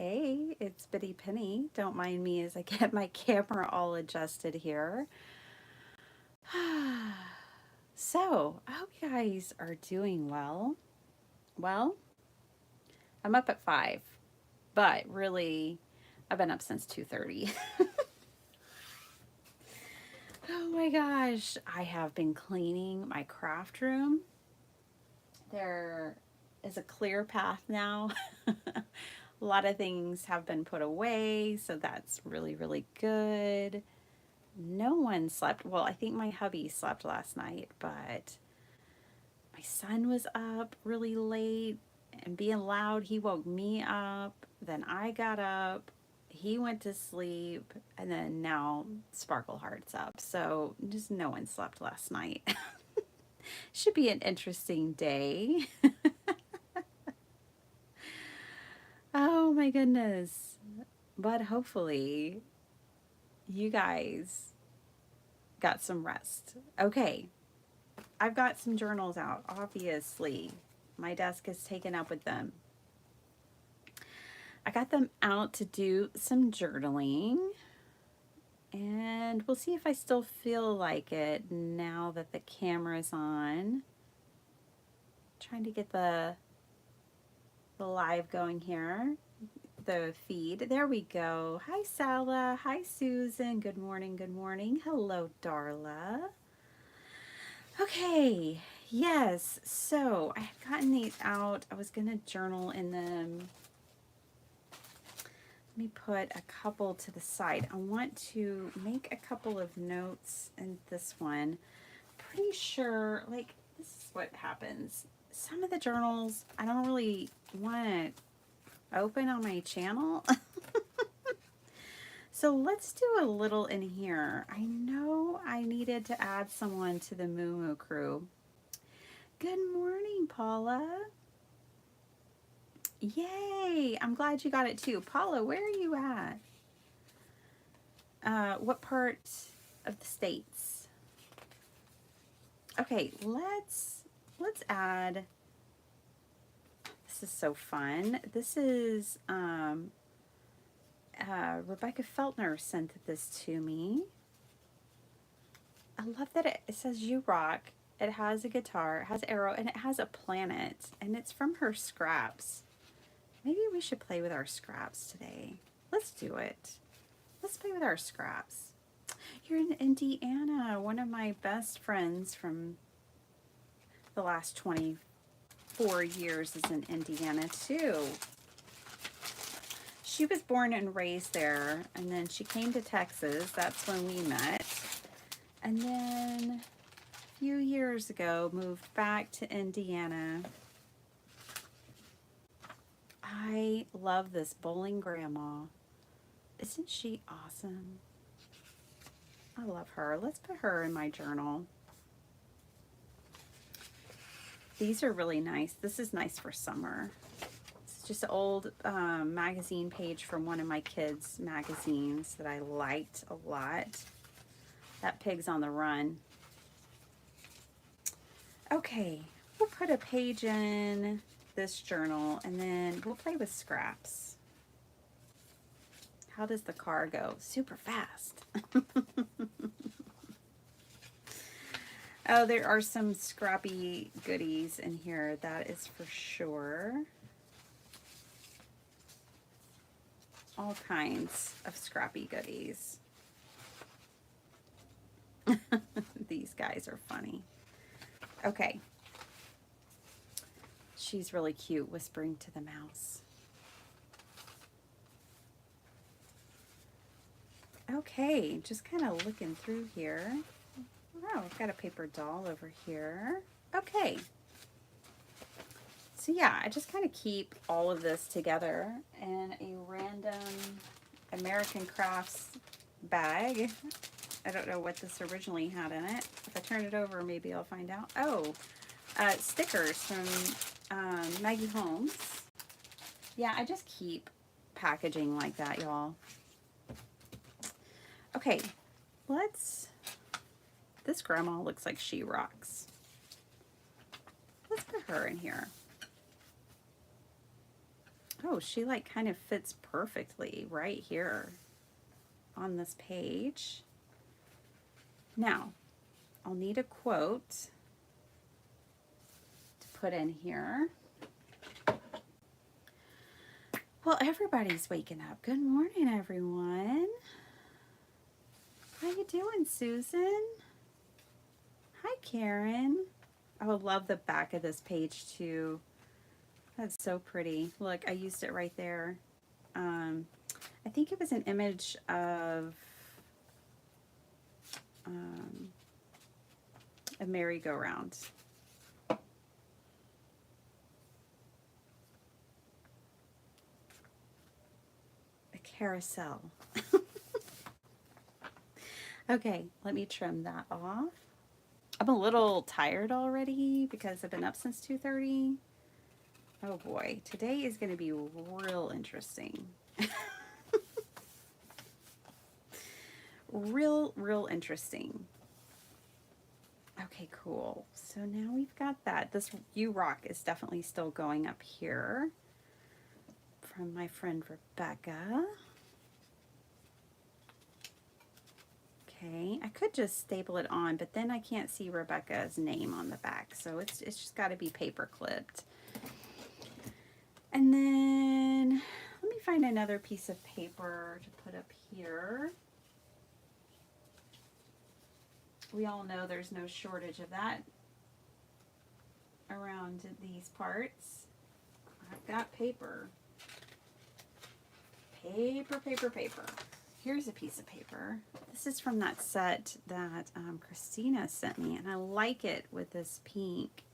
Hey, it's Bitty Penny. Don't mind me as I get my camera all adjusted here. So, I hope you guys are doing well. Well, I'm up at 5, but really, I've been up since 2:30. Oh my gosh, I have been cleaning my craft room. There is a clear path now. A lot of things have been put away, so that's really, really good. No one slept. Well, I think my hubby slept last night, but my son was up really late and being loud. He woke me up. Then I got up. He went to sleep. And then now Sparkle Heart's up. So just no one slept last night. Should be an interesting day. Oh my goodness. But hopefully you guys got some rest. Okay, I've got some journals out, obviously. My desk is taken up with them. I got them out to do some journaling, and we'll see if I still feel like it now that the camera's on. Trying to get the live going here, the feed. There we go. Hi, Sala. Hi, Susan. Good morning. Good morning. Hello, Darla. Okay, yes, so I had gotten these out. I was going to journal in them. Let me put a couple to the side. I want to make a couple of notes in this one. Pretty sure, like, this is what happens. Some of the journals I don't really want to open on my channel. So let's do a little in here. I know I needed to add someone to the Moo Moo crew. Good morning, Paula. Yay! I'm glad you got it too. Paula, where are you at? What part of the States? Okay, let's add. This is so fun. This is Rebecca Feltner sent this to me. I love that it says "You Rock." It has a guitar, it has an arrow, and it has a planet, and it's from her scraps. Maybe we should play with our scraps today. Let's do it. Let's play with our scraps. You're in Indiana. One of my best friends from the last 24 years is in Indiana too. She was born and raised there, and then she came to Texas. That's when we met. And then a few years ago, moved back to Indiana. I love this bowling grandma. Isn't she awesome? I love her. Let's put her in my journal. These are really nice. This is nice for summer. It's just an old magazine page from one of my kids' magazines that I liked a lot. That Pig's on the Run. Okay, we'll put a page in this journal and then we'll play with scraps. How does the car go? Super fast. Oh, there are some scrappy goodies in here, that is for sure. All kinds of scrappy goodies. These guys are funny. Okay. She's really cute, whispering to the mouse. Okay, just kind of looking through here. Oh, I've got a paper doll over here. Okay. So yeah, I just kind of keep all of this together in a random American Crafts bag. I don't know what this originally had in it. If I turn it over, maybe I'll find out. Oh, stickers from Maggie Holmes. Yeah, I just keep packaging like that, y'all. Okay, this grandma looks like she rocks. Let's put her in here. Oh, she like kind of fits perfectly right here on this page. Now, I'll need a quote to put in here. Well, everybody's waking up. Good morning, everyone. How you doing, Susan? Hi, Karen. I would love the back of this page too. That's so pretty. Look, I used it right there. I think it was an image of a merry-go-round. A carousel. Okay, let me trim that off. I'm a little tired already because I've been up since 2:30. Oh boy, today is going to be real interesting. real interesting. Okay, cool. So now we've got that. This U Rock is definitely still going up here from my friend Rebecca. Okay, I could just staple it on, but then I can't see Rebecca's name on the back, so it's just got to be paper clipped. And then let me find another piece of paper to put up here. We all know there's no shortage of that around these parts. I've got paper. Paper. Here's a piece of paper. This is from that set that Christina sent me, and I like it with this pink.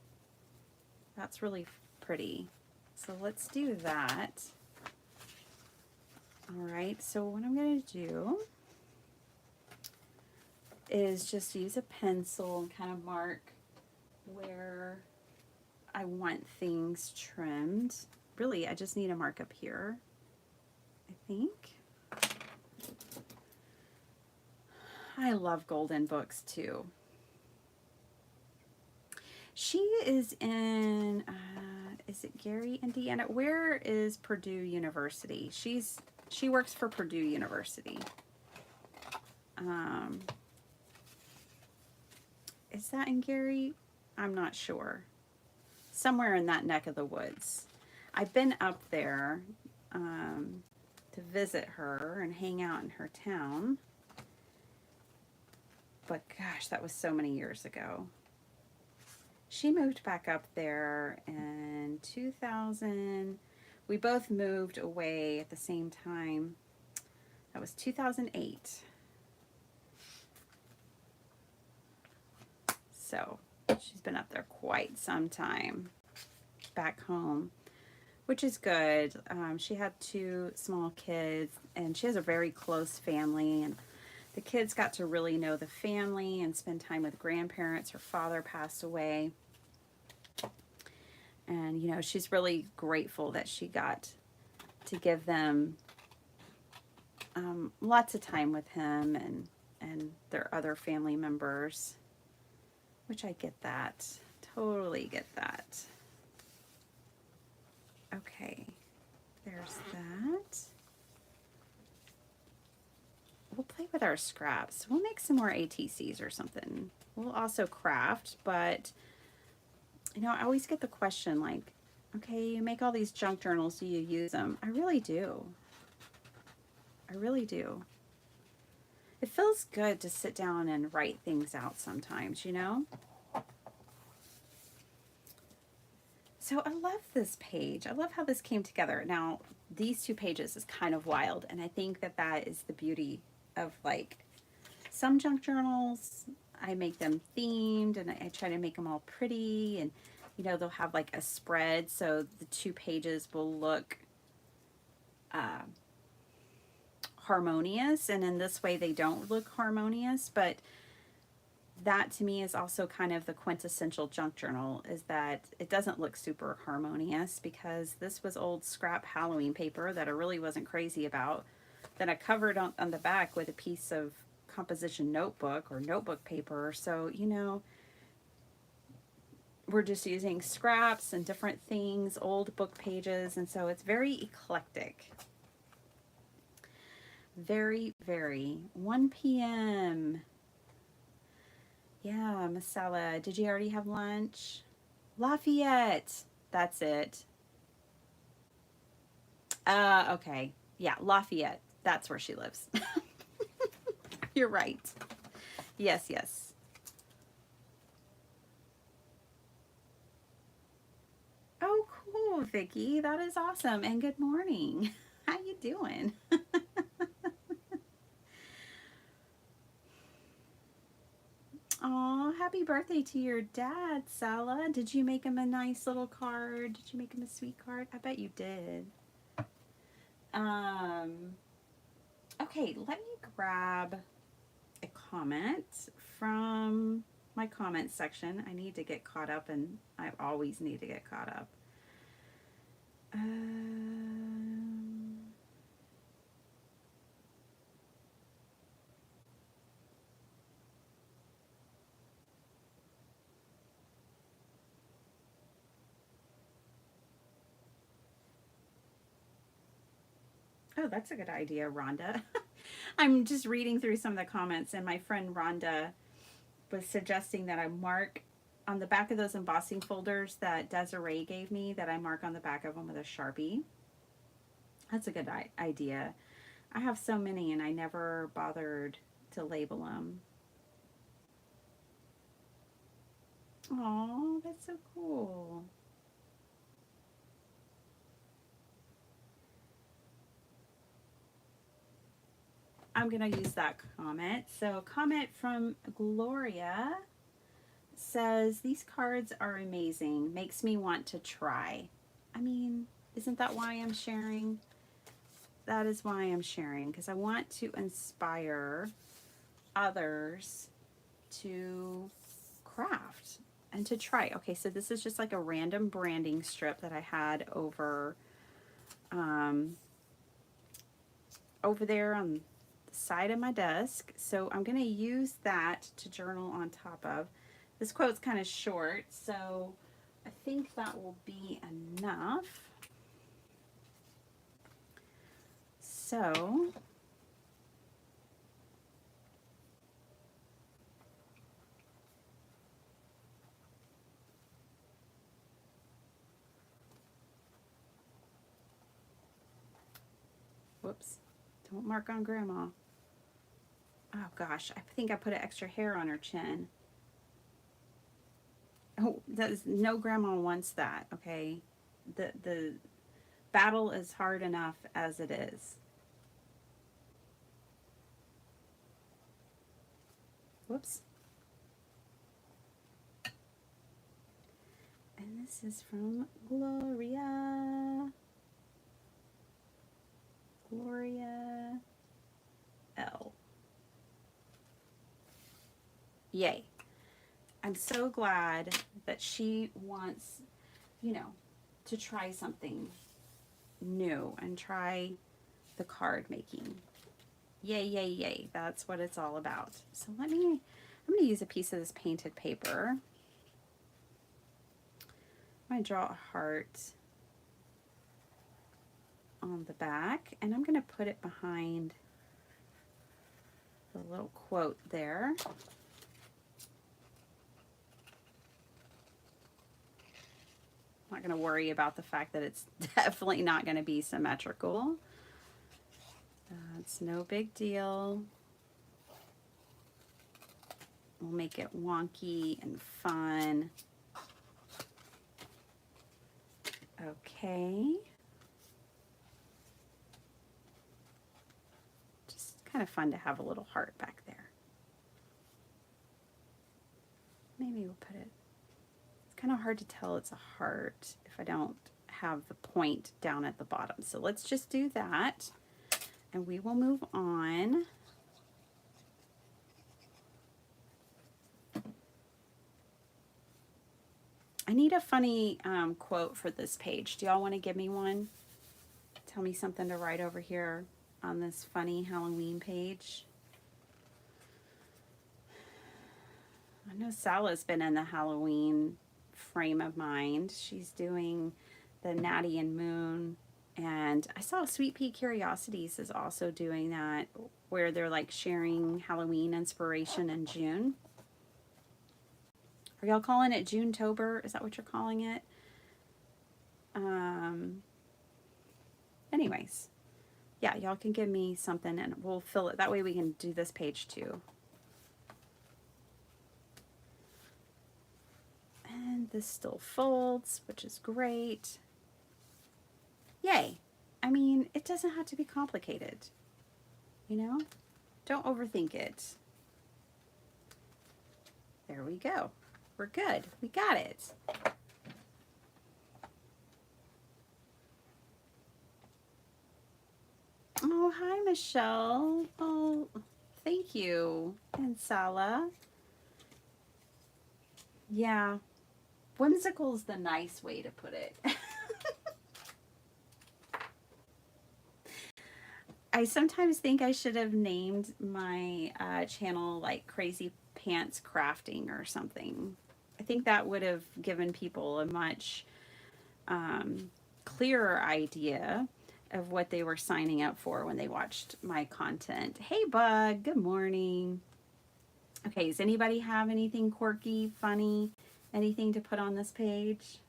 That's really pretty. So let's do that. All right, so what I'm going to do is just use a pencil and kind of mark where I want things trimmed. Really, I just need to mark up here, I think. I love golden books too. She is in, is it Gary, Indiana? Where is Purdue University? She works for Purdue University. Is that in Gary? I'm not sure. Somewhere in that neck of the woods. I've been up there to visit her and hang out in her town. But gosh, that was so many years ago. She moved back up there in 2000. We both moved away at the same time. That was 2008. So she's been up there quite some time back home, which is good. She had 2 small kids, and she has a very close family, and the kids got to really know the family and spend time with grandparents. Her father passed away. And, you know, she's really grateful that she got to give them lots of time with him and their other family members, which I get that. Totally get that. Okay, there's that. We'll play with our scraps. We'll make some more ATCs or something. We'll also craft, but you know, I always get the question like, okay, you make all these junk journals, do you use them? I really do. I really do. It feels good to sit down and write things out sometimes, you know? So I love this page. I love how this came together. Now, these 2 pages is kind of wild, and I think that that is the beauty of like some junk journals. I make them themed, and I try to make them all pretty, and you know, they'll have like a spread, so the 2 pages will look harmonious, and in this way they don't look harmonious. But that to me is also kind of the quintessential junk journal, is that it doesn't look super harmonious, because this was old scrap Halloween paper that I really wasn't crazy about, that I covered on the back with a piece of composition notebook or notebook paper. So, you know, we're just using scraps and different things, old book pages, and so it's very eclectic. Very, very. 1 p.m. Yeah, Masala. Did you already have lunch? Lafayette. That's it. Okay. Yeah, Lafayette. That's where she lives. You're right. Yes, yes. Oh, cool, Vicky. That is awesome. And good morning. How you doing? Oh, happy birthday to your dad, Sala. Did you make him a nice little card? Did you make him a sweet card? I bet you did. Um, okay, let me grab a comment from my comment section. I need to get caught up, and I always need to get caught up. Oh, that's a good idea, Rhonda. I'm just reading through some of the comments, and my friend Rhonda was suggesting that I mark on the back of those embossing folders that Desiree gave me, that I mark on the back of them with a Sharpie. That's a good idea. I have so many, and I never bothered to label them. Oh, that's so cool. I'm going to use that comment. So, a comment from Gloria says, these cards are amazing. Makes me want to try. I mean, isn't that why I'm sharing? That is why I'm sharing, because I want to inspire others to craft and to try. Okay, so this is just like a random branding strip that I had over over there on the side of my desk. So I'm going to use that to journal on top of. This quote's kind of short, so I think that will be enough. So whoops, don't mark on Grandma. Oh gosh, I think I put an extra hair on her chin. Oh, no Grandma wants that, okay? The battle is hard enough as it is. Whoops. And this is from Gloria. Gloria L. Yay. I'm so glad that she wants, you know, to try something new and try the card making. Yay, yay, yay. That's what it's all about. So I'm going to use a piece of this painted paper. I'm going to draw a heart on the back, and I'm going to put it behind the little quote there. I'm not going to worry about the fact that it's definitely not going to be symmetrical. It's no big deal. We'll make it wonky and fun. Okay. Just kind of fun to have a little heart back there. Maybe we'll put it, it's kind of hard to tell it's a heart if I don't have the point down at the bottom. So let's just do that, and we will move on. I need a funny quote for this page. Do y'all want to give me one? Tell me something to write over here on this funny Halloween page. I know Sala's been in the Halloween frame of mind. She's doing the Natty and Moon, and I saw Sweet Pea Curiosities is also doing that, where they're like sharing Halloween inspiration in June. Are y'all calling it June-tober? Is that what you're calling it? Anyways, yeah, y'all can give me something and we'll fill it. That way we can do this page too. And this still folds, which is great. Yay. I mean, it doesn't have to be complicated. You know? Don't overthink it. There we go. We're good. We got it. Oh, hi, Michelle. Oh, thank you. And Sala. Yeah. Whimsical is the nice way to put it. I sometimes think I should have named my channel like Crazy Pants Crafting or something. I think that would have given people a much clearer idea of what they were signing up for when they watched my content. Hey, Bug. Good morning. Okay, does anybody have anything quirky, funny, anything to put on this page?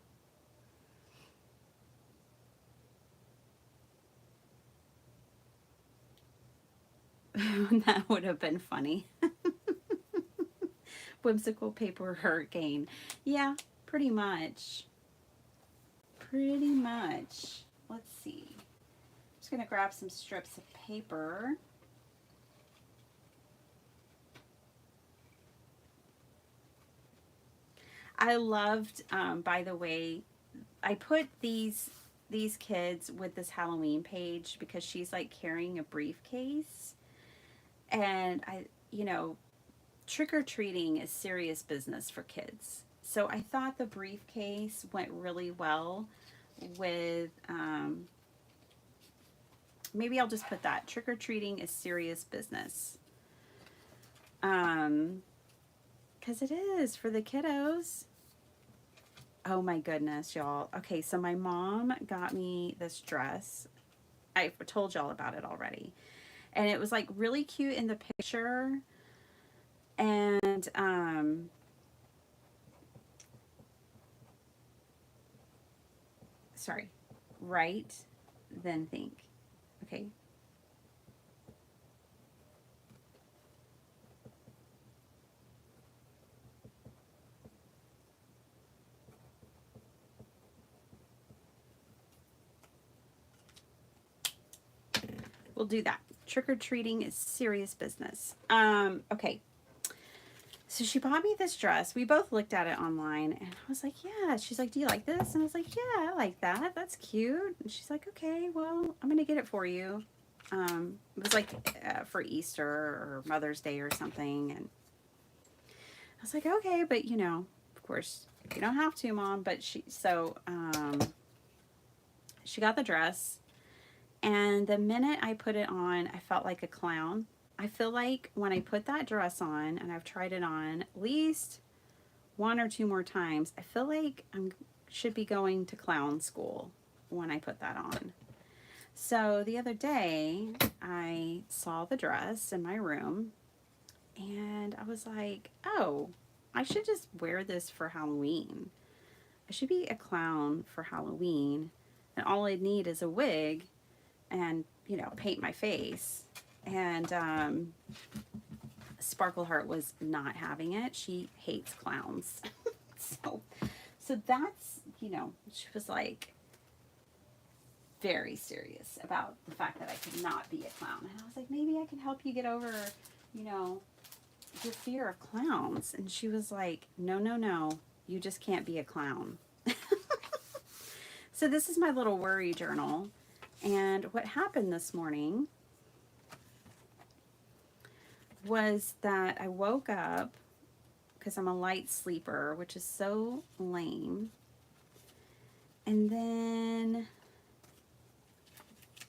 That would have been funny. Whimsical paper hurricane. Yeah, pretty much. Pretty much. Let's see. I'm just going to grab some strips of paper. I loved, by the way, I put these kids with this Halloween page because she's like carrying a briefcase. And you know, trick-or-treating is serious business for kids. So I thought the briefcase went really well with, maybe I'll just put that. Trick-or-treating is serious business. Because it is for the kiddos. Oh my goodness, y'all. Okay, so my mom got me this dress. I told y'all about it already. And it was like really cute in the picture. And sorry, write, then think. Okay. We'll do that. Trick-or-treating is serious business. Okay. So she bought me this dress. We both looked at it online and I was like, yeah. She's like, do you like this? And I was like, yeah, I like that. That's cute. And she's like, okay, well, I'm going to get it for you. It was like for Easter or Mother's Day or something. And I was like, okay, but you know, of course, you don't have to, Mom. But she got the dress. And the minute I put it on, I felt like a clown. I feel like when I put that dress on, and I've tried it on at least 1 or 2 more times, I feel like I should be going to clown school when I put that on. So the other day, I saw the dress in my room, and I was like, oh, I should just wear this for Halloween. I should be a clown for Halloween, and all I'd need is a wig and, you know, paint my face. And Sparkleheart was not having it. She hates clowns. so that's, you know, she was like very serious about the fact that I could not be a clown. And I was like, maybe I can help you get over, you know, your fear of clowns. And she was like, no, no, no, you just can't be a clown. So this is my little worry journal. And what happened this morning was that I woke up, because I'm a light sleeper, which is so lame. And then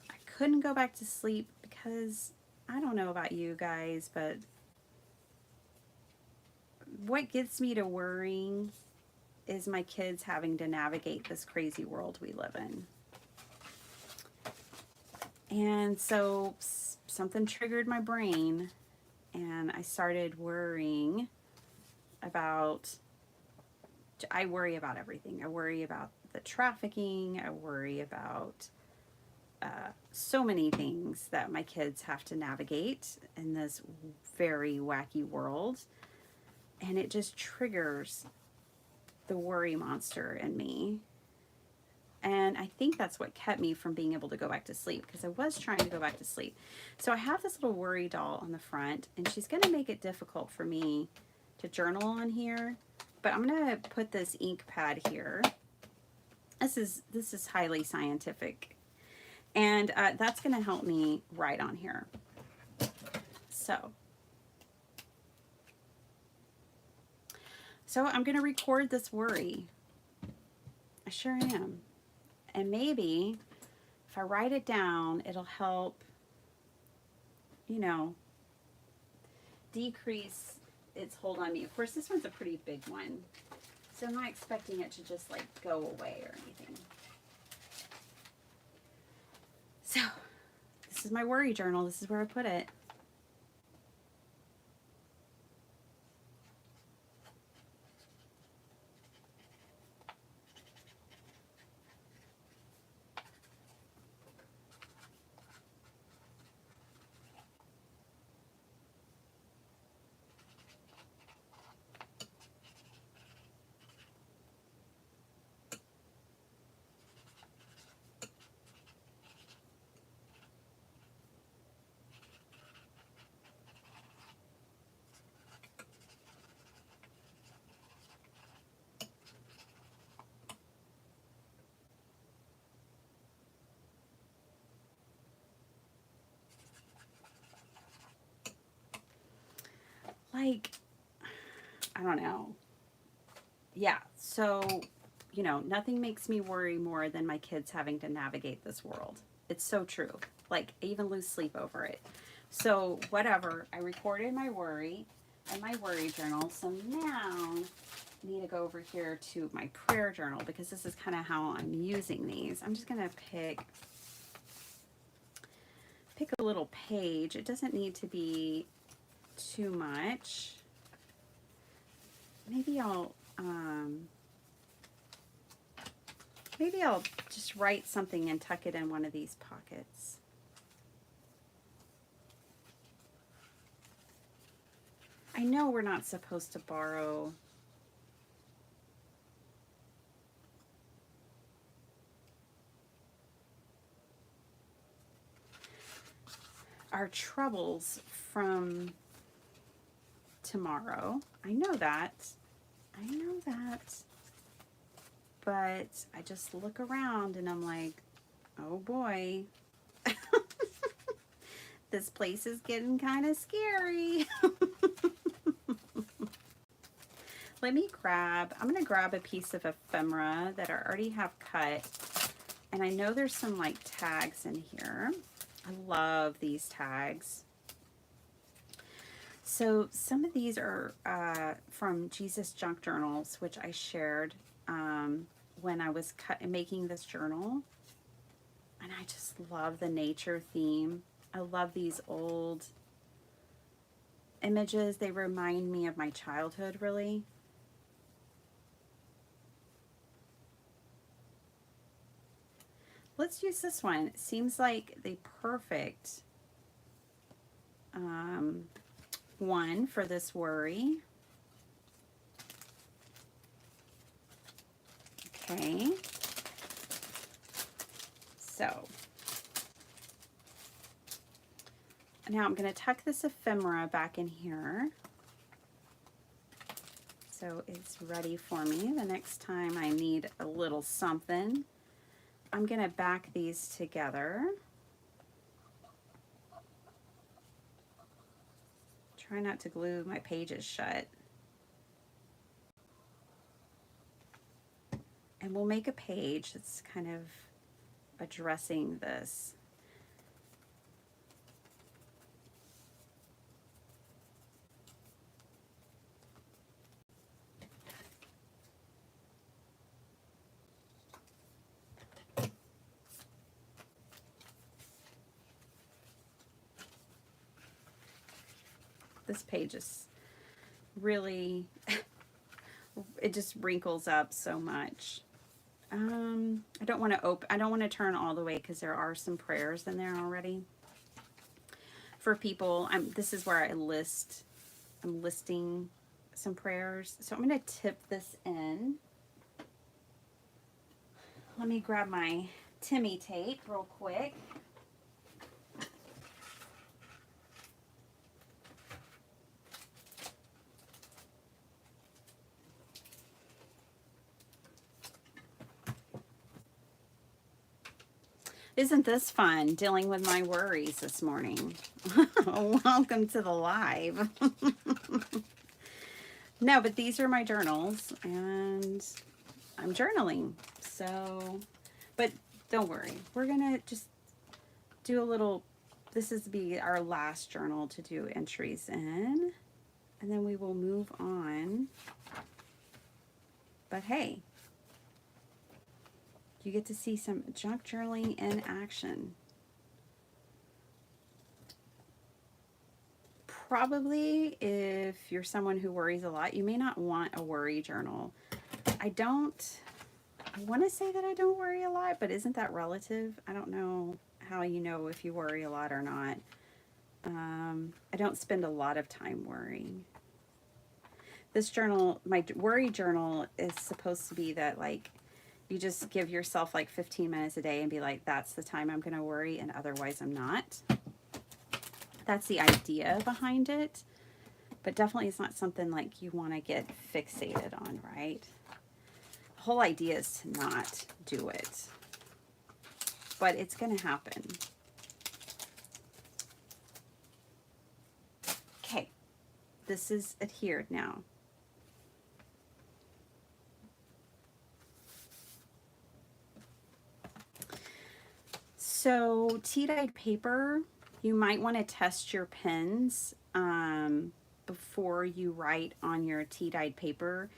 I couldn't go back to sleep because I don't know about you guys, but what gets me to worrying is my kids having to navigate this crazy world we live in. And so something triggered my brain, and I started worrying about, I worry about everything. I worry about the trafficking. I worry about so many things that my kids have to navigate in this very wacky world. And it just triggers the worry monster in me. And I think that's what kept me from being able to go back to sleep, because I was trying to go back to sleep. So I have this little worry doll on the front, and she's going to make it difficult for me to journal on here. But I'm going to put this ink pad here. This is highly scientific. And that's going to help me write on here. So I'm going to record this worry. I sure am. And maybe if I write it down, it'll help, you know, decrease its hold on me. Of course, this one's a pretty big one, so I'm not expecting it to just like go away or anything. So this is my worry journal. This is where I put it. Like, I don't know. Yeah, so, you know, nothing makes me worry more than my kids having to navigate this world. It's so true. Like, I even lose sleep over it. So, whatever. I recorded my worry in my worry journal. So now I need to go over here to my prayer journal, because this is kind of how I'm using these. I'm just going to pick a little page. It doesn't need to be too much. Maybe I'll just write something and tuck it in one of these pockets. I know we're not supposed to borrow our troubles from tomorrow. I know that. But I just look around and I'm like, oh boy, this place is getting kind of scary. I'm going to grab a piece of ephemera that I already have cut. And I know there's some like tags in here. I love these tags. So some of these are from Jesus Junk Journals, which I shared when I was making this journal. And I just love the nature theme. I love these old images. They remind me of my childhood, really. Let's use this one. It seems like the perfect one for this worry. Okay. So now I'm going to tuck this ephemera back in here, so it's ready for me the next time I need a little something. I'm going to back these together. Try not to glue my pages shut. And we'll make a page that's kind of addressing this. This page is really, it just wrinkles up so much. I don't want to I don't want to turn all the way because there are some prayers in there already for people. This is where I'm listing some prayers. So I'm going to tip this in. Let me grab my Timmy tape real quick. Isn't this fun, dealing with my worries this morning? Welcome to the live. No, but these are my journals, and I'm journaling. So, but don't worry. We're going to just do a little, this is be our last journal to do entries in, and then we will move on. But hey, you get to see some junk journaling in action. Probably if you're someone who worries a lot, you may not want a worry journal. I want to say that I don't worry a lot, but isn't that relative? I don't know how you know if you worry a lot or not. I don't spend a lot of time worrying. This journal, my worry journal, is supposed to be that, like, you just give yourself like 15 minutes a day and be like, that's the time I'm going to worry, and otherwise I'm not. That's the idea behind it. But definitely it's not something like you want to get fixated on, right? The whole idea is to not do it. But it's going to happen. Okay. This is adhered now. So tea-dyed paper, you might want to test your pens before you write on your tea-dyed paper.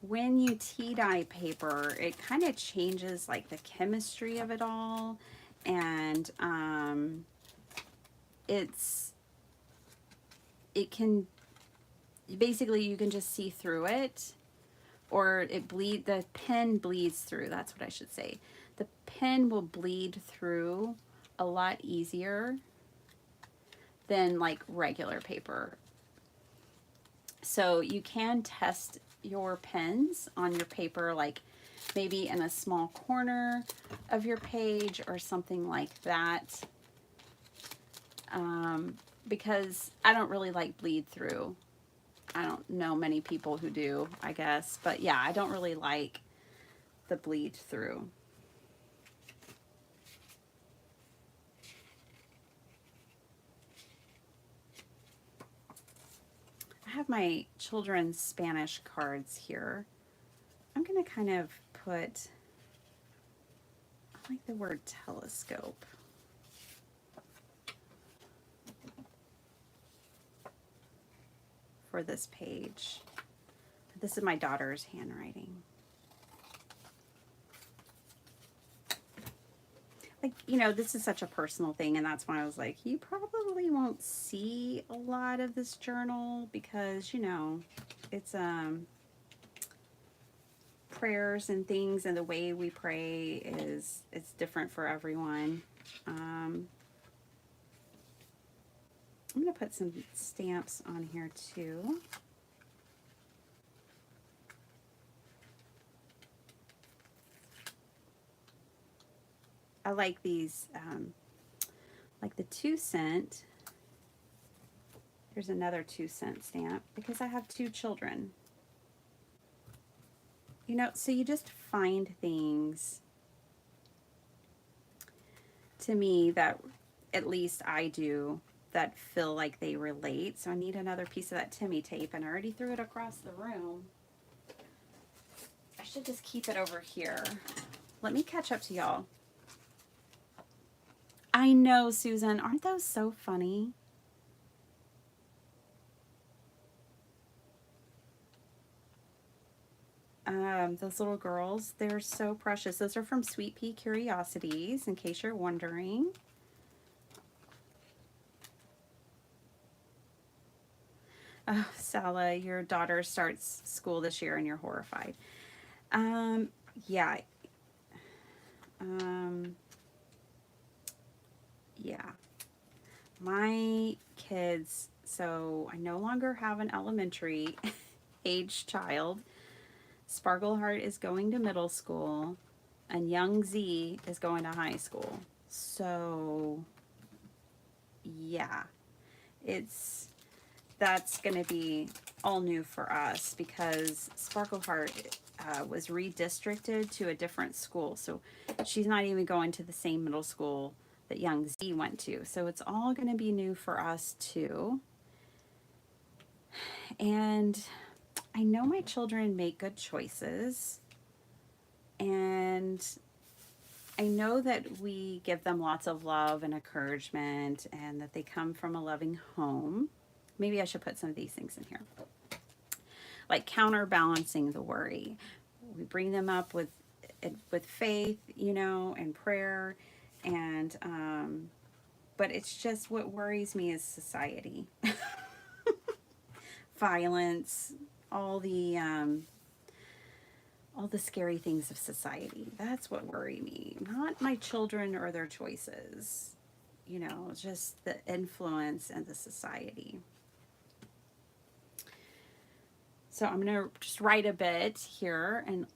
When you tea-dye paper, it kind of changes like the chemistry of it all, and it can basically, you can just see through it, or the pen bleeds through. That's what I should say. The pen will bleed through a lot easier than like regular paper. So you can test your pens on your paper, like maybe in a small corner of your page or something like that. Because I don't really like bleed through. I don't know many people who do, I guess. But yeah, I don't really like the bleed through. I have my children's Spanish cards here. I'm going to kind of put, I like the word telescope. For this page. This is my daughter's handwriting. Like, you know, this is such a personal thing, and that's why I was like, you probably won't see a lot of this journal because, you know, it's prayers and things, and the way we pray it's different for everyone. I'm going to put some stamps on here too. I like these, like the 2-cent. Here's another 2-cent stamp because I have 2 children. You know, so you just find things, to me, that at least I do, that feel like they relate. So I need another piece of that Timmy tape, and I already threw it across the room. I should just keep it over here. Let me catch up to y'all. I know, Susan. Aren't those so funny? Those little girls, they're so precious. Those are from Sweet Pea Curiosities, in case you're wondering. Oh, Sala, your daughter starts school this year and you're horrified. Um, yeah, um, yeah. My kids, so I no longer have an elementary age child. Sparkleheart is going to middle school, and young Z is going to high school. So, yeah, it's that's going to be all new for us because Sparkleheart was redistricted to a different school. So she's not even going to the same middle school that young Z went to. So it's all going to be new for us too. And I know my children make good choices. And I know that we give them lots of love and encouragement and that they come from a loving home. Maybe I should put some of these things in here. Like counterbalancing the worry. We bring them up with faith, and prayer, and but it's just what worries me is society, violence, all the all the scary things of society. That's what worry me, not my children or their choices. Just the influence and the society. So I'm going to just write a bit here and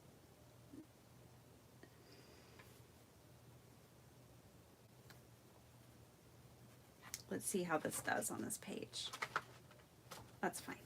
let's see how this does on this page. That's fine.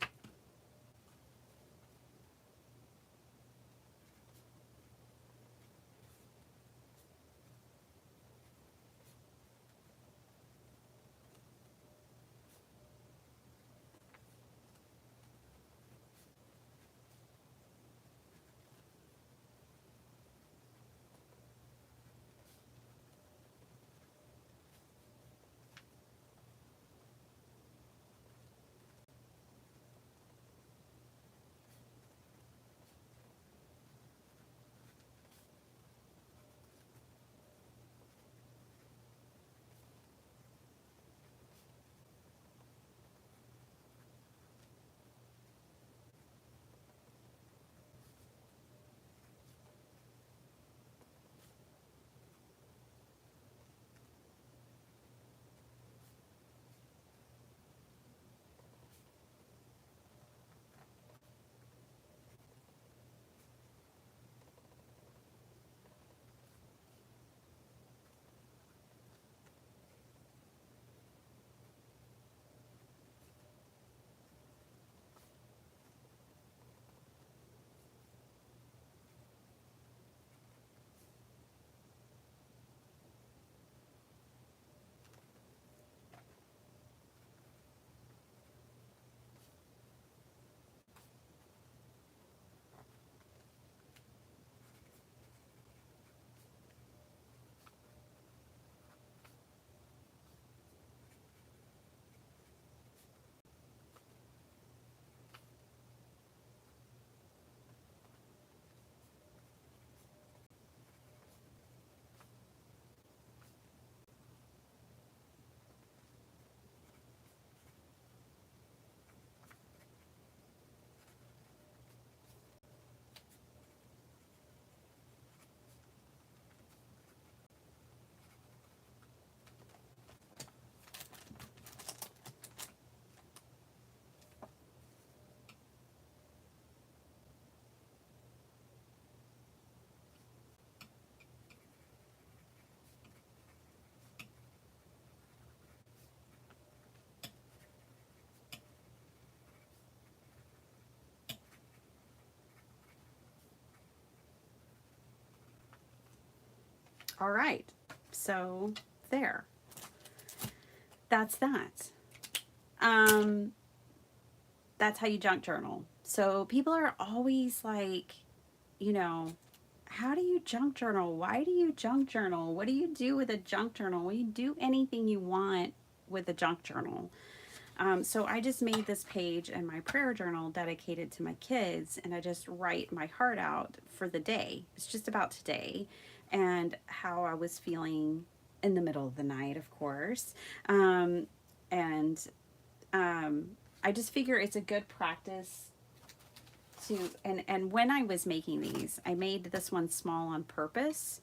All right. So there. That's that. Um, that's how you junk journal. So people are always like, you know, how do you junk journal? Why do you junk journal? What do you do with a junk journal? Well, you do anything you want with a junk journal. So I just made this page in my prayer journal dedicated to my kids, and I just write my heart out for the day. It's just about today and how I was feeling in the middle of the night, of course. And um, I just figure it's a good practice to, and when I was making these, I made this one small on purpose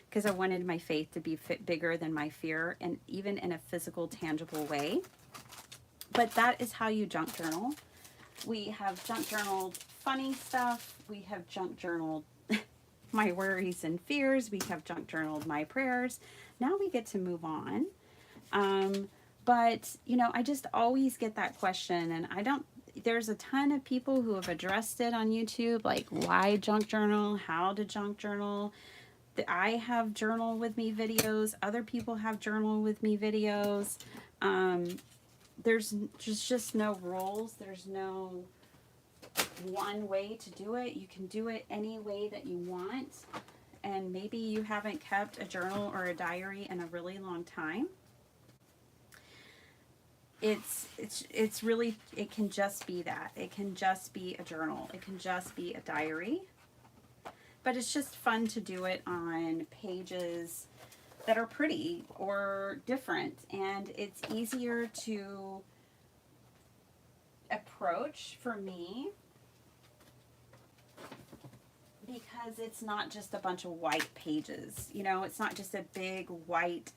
because I wanted my faith to be bigger than my fear, and even in a physical, tangible way. But that is how you junk journal. We have junk journaled funny stuff. We have junk journaled my worries and fears. We have junk journaled my prayers. Now we get to move on. But, you know, I just always get that question, and there's a ton of people who have addressed it on YouTube, like why junk journal, how to junk journal. I have journal with me videos. Other people have journal with me videos. There's just no rules. There's no one way to do it. You can do it any way that you want. And maybe you haven't kept a journal or a diary in a really long time. It's really, it can just be that. It can just be a journal. It can just be a diary. But it's just fun to do it on pages that are pretty or different, and it's easier to approach for me because it's not just a bunch of white pages. You know, it's not just a big white.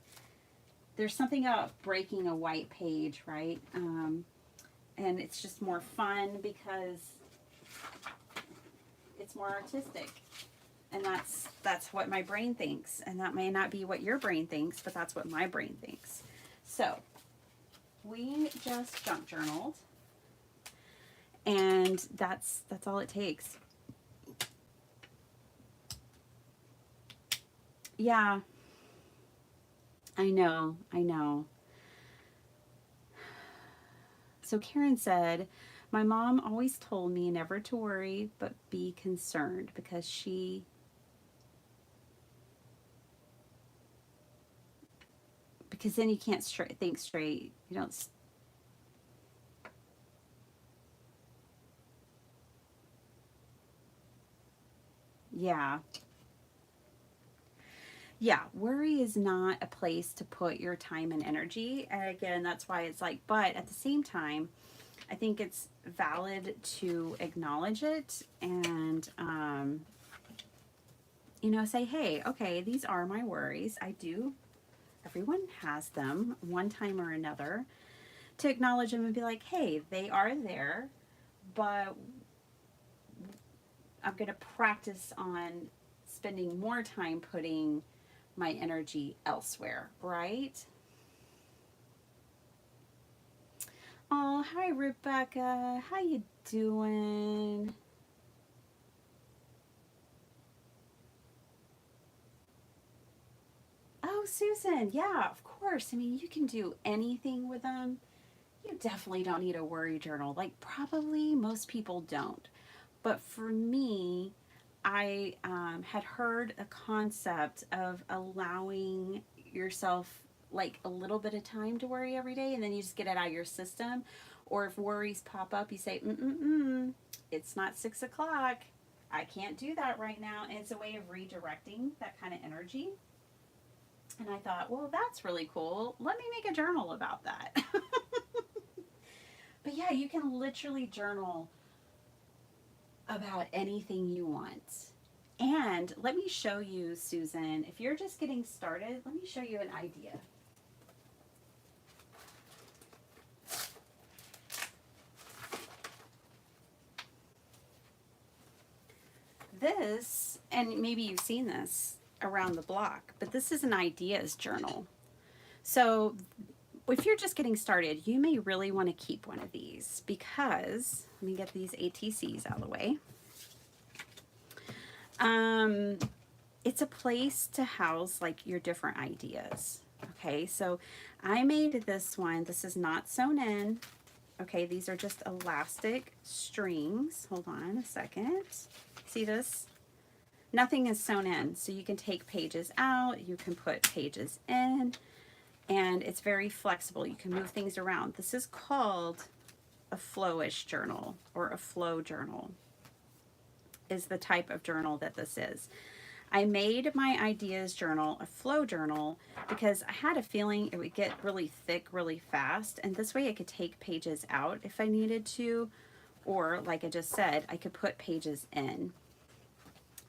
There's something about breaking a white page, right? And it's just more fun because it's more artistic. And that's what my brain thinks. And that may not be what your brain thinks, but that's what my brain thinks. So we just junk journaled. And that's all it takes. Yeah. I know. So Karen said, my mom always told me never to worry, but be concerned because then you can't think straight. You don't. Yeah. Yeah, worry is not a place to put your time and energy. And again, that's why it's like, but at the same time, I think it's valid to acknowledge it and, you know, say, hey, okay, these are my worries. Everyone has them one time or another. To acknowledge them and be like, hey, they are there, but I'm going to practice on spending more time putting my energy elsewhere, right? Oh, hi Rebecca. How you doing? Oh, Susan. Yeah, of course. I mean, you can do anything with them. You definitely don't need a worry journal. Like, probably most people don't. But for me, I had heard a concept of allowing yourself like a little bit of time to worry every day, and then you just get it out of your system. Or if worries pop up, you say, it's not 6 o'clock. I can't do that right now. And it's a way of redirecting that kind of energy. And I thought, well, that's really cool. Let me make a journal about that. But yeah, you can literally journal about anything you want. And let me show you, Susan, if you're just getting started, let me show you an idea. This, and maybe you've seen this around the block, but this is an ideas journal. So if you're just getting started, you may really want to keep one of these because, let me get these ATCs out of the way. It's a place to house like your different ideas. Okay, so I made this one. This is not sewn in. Okay, these are just elastic strings. Hold on a second. See this? Nothing is sewn in, so you can take pages out, you can put pages in, and it's very flexible. You can move things around. This is called a flowish journal, or a flow journal is the type of journal that this is. I made my ideas journal a flow journal because I had a feeling it would get really thick really fast, and this way I could take pages out if I needed to, or like I just said, I could put pages in.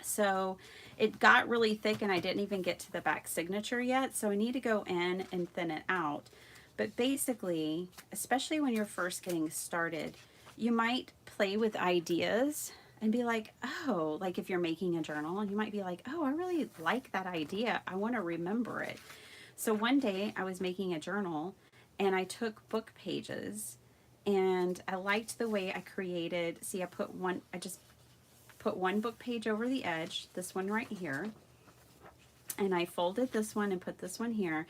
So it got really thick and I didn't even get to the back signature yet, so I need to go in and thin it out. But basically, especially when you're first getting started, you might play with ideas and be like, oh, like if you're making a journal, you might be like, oh, I really like that idea. I want to remember it. So one day I was making a journal and I took book pages and I liked the way I created. See, I just put one book page over the edge, this one right here, and I folded this one and put this one here,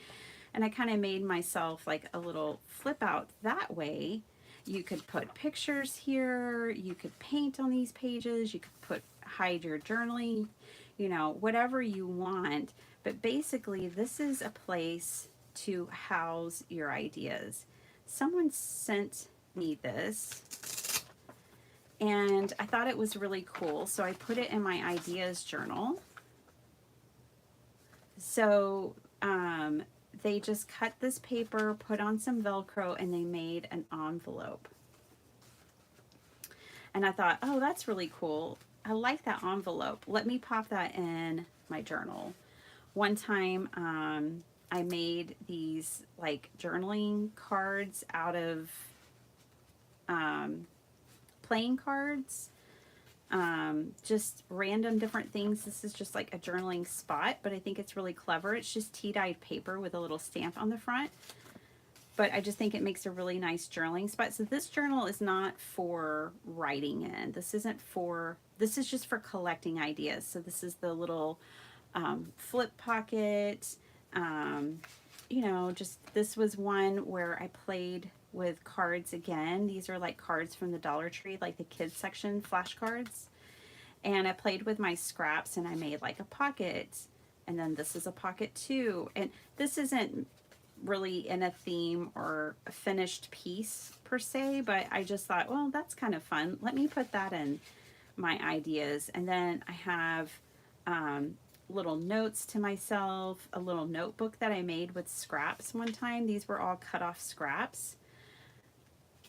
and I kind of made myself like a little flip out that way. You could put pictures here, you could paint on these pages, you could hide your journaling, you know, whatever you want. But basically, this is a place to house your ideas. Someone sent me this and I thought it was really cool, so I put it in my ideas journal. So they just cut this paper, put on some Velcro, and they made an envelope. And I thought, oh, that's really cool. I like that envelope. Let me pop that in my journal. One time I made these like journaling cards out of playing cards, just random different things. This is just like a journaling spot, but I think it's really clever. It's just tea-dyed paper with a little stamp on the front, but I just think it makes a really nice journaling spot. So this journal is not for writing in. This is just for collecting ideas. So this is the little flip pocket. You know, just this was one where I played with cards again. These are like cards from the Dollar Tree, like the kids section flashcards. And I played with my scraps and I made like a pocket. And then this is a pocket too. And this isn't really in a theme or a finished piece per se, but I just thought, well, that's kind of fun. Let me put that in my ideas. And then I have little notes to myself, a little notebook that I made with scraps one time. These were all cut off scraps.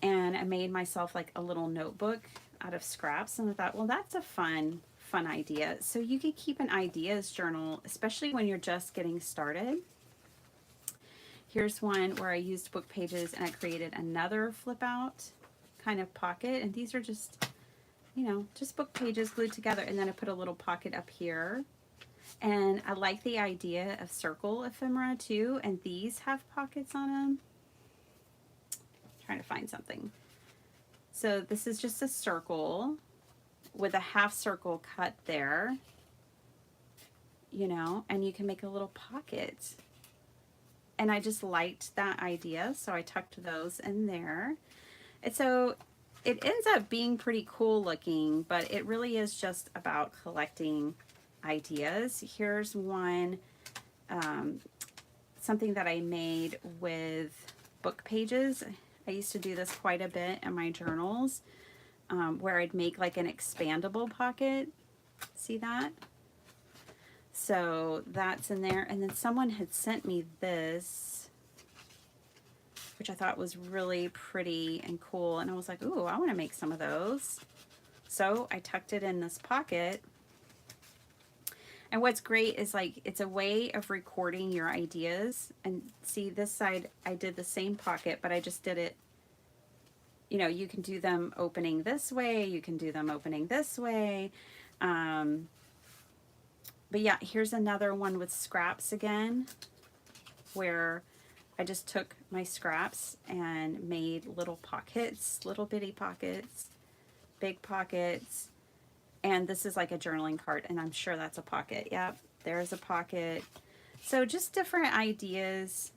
And I made myself like a little notebook out of scraps. And I thought, well, that's a fun idea. So you could keep an ideas journal, especially when you're just getting started. Here's one where I used book pages and I created another flip out kind of pocket. And these are just, you know, just book pages glued together. And then I put a little pocket up here. And I like the idea of circle ephemera too. And these have pockets on them. I'm trying to find something. So this is just a circle with a half circle cut there, you know, and you can make a little pocket. And I just liked that idea, so I tucked those in there. And so it ends up being pretty cool looking, but it really is just about collecting ideas. Here's one, something that I made with book pages. I used to do this quite a bit in my journals, where I'd make like an expandable pocket. See that? So that's in there. And then someone had sent me this, which I thought was really pretty and cool. And I was like, ooh, I want to make some of those. So I tucked it in this pocket. And what's great is like, it's a way of recording your ideas. And see this side, I did the same pocket, but I just did it, you know, you can do them opening this way, you can do them opening this way. But yeah, here's another one with scraps again, where I just took my scraps and made little pockets, little bitty pockets, big pockets. And this is like a journaling card, and I'm sure that's a pocket. Yep, there's a pocket. So just different ideas.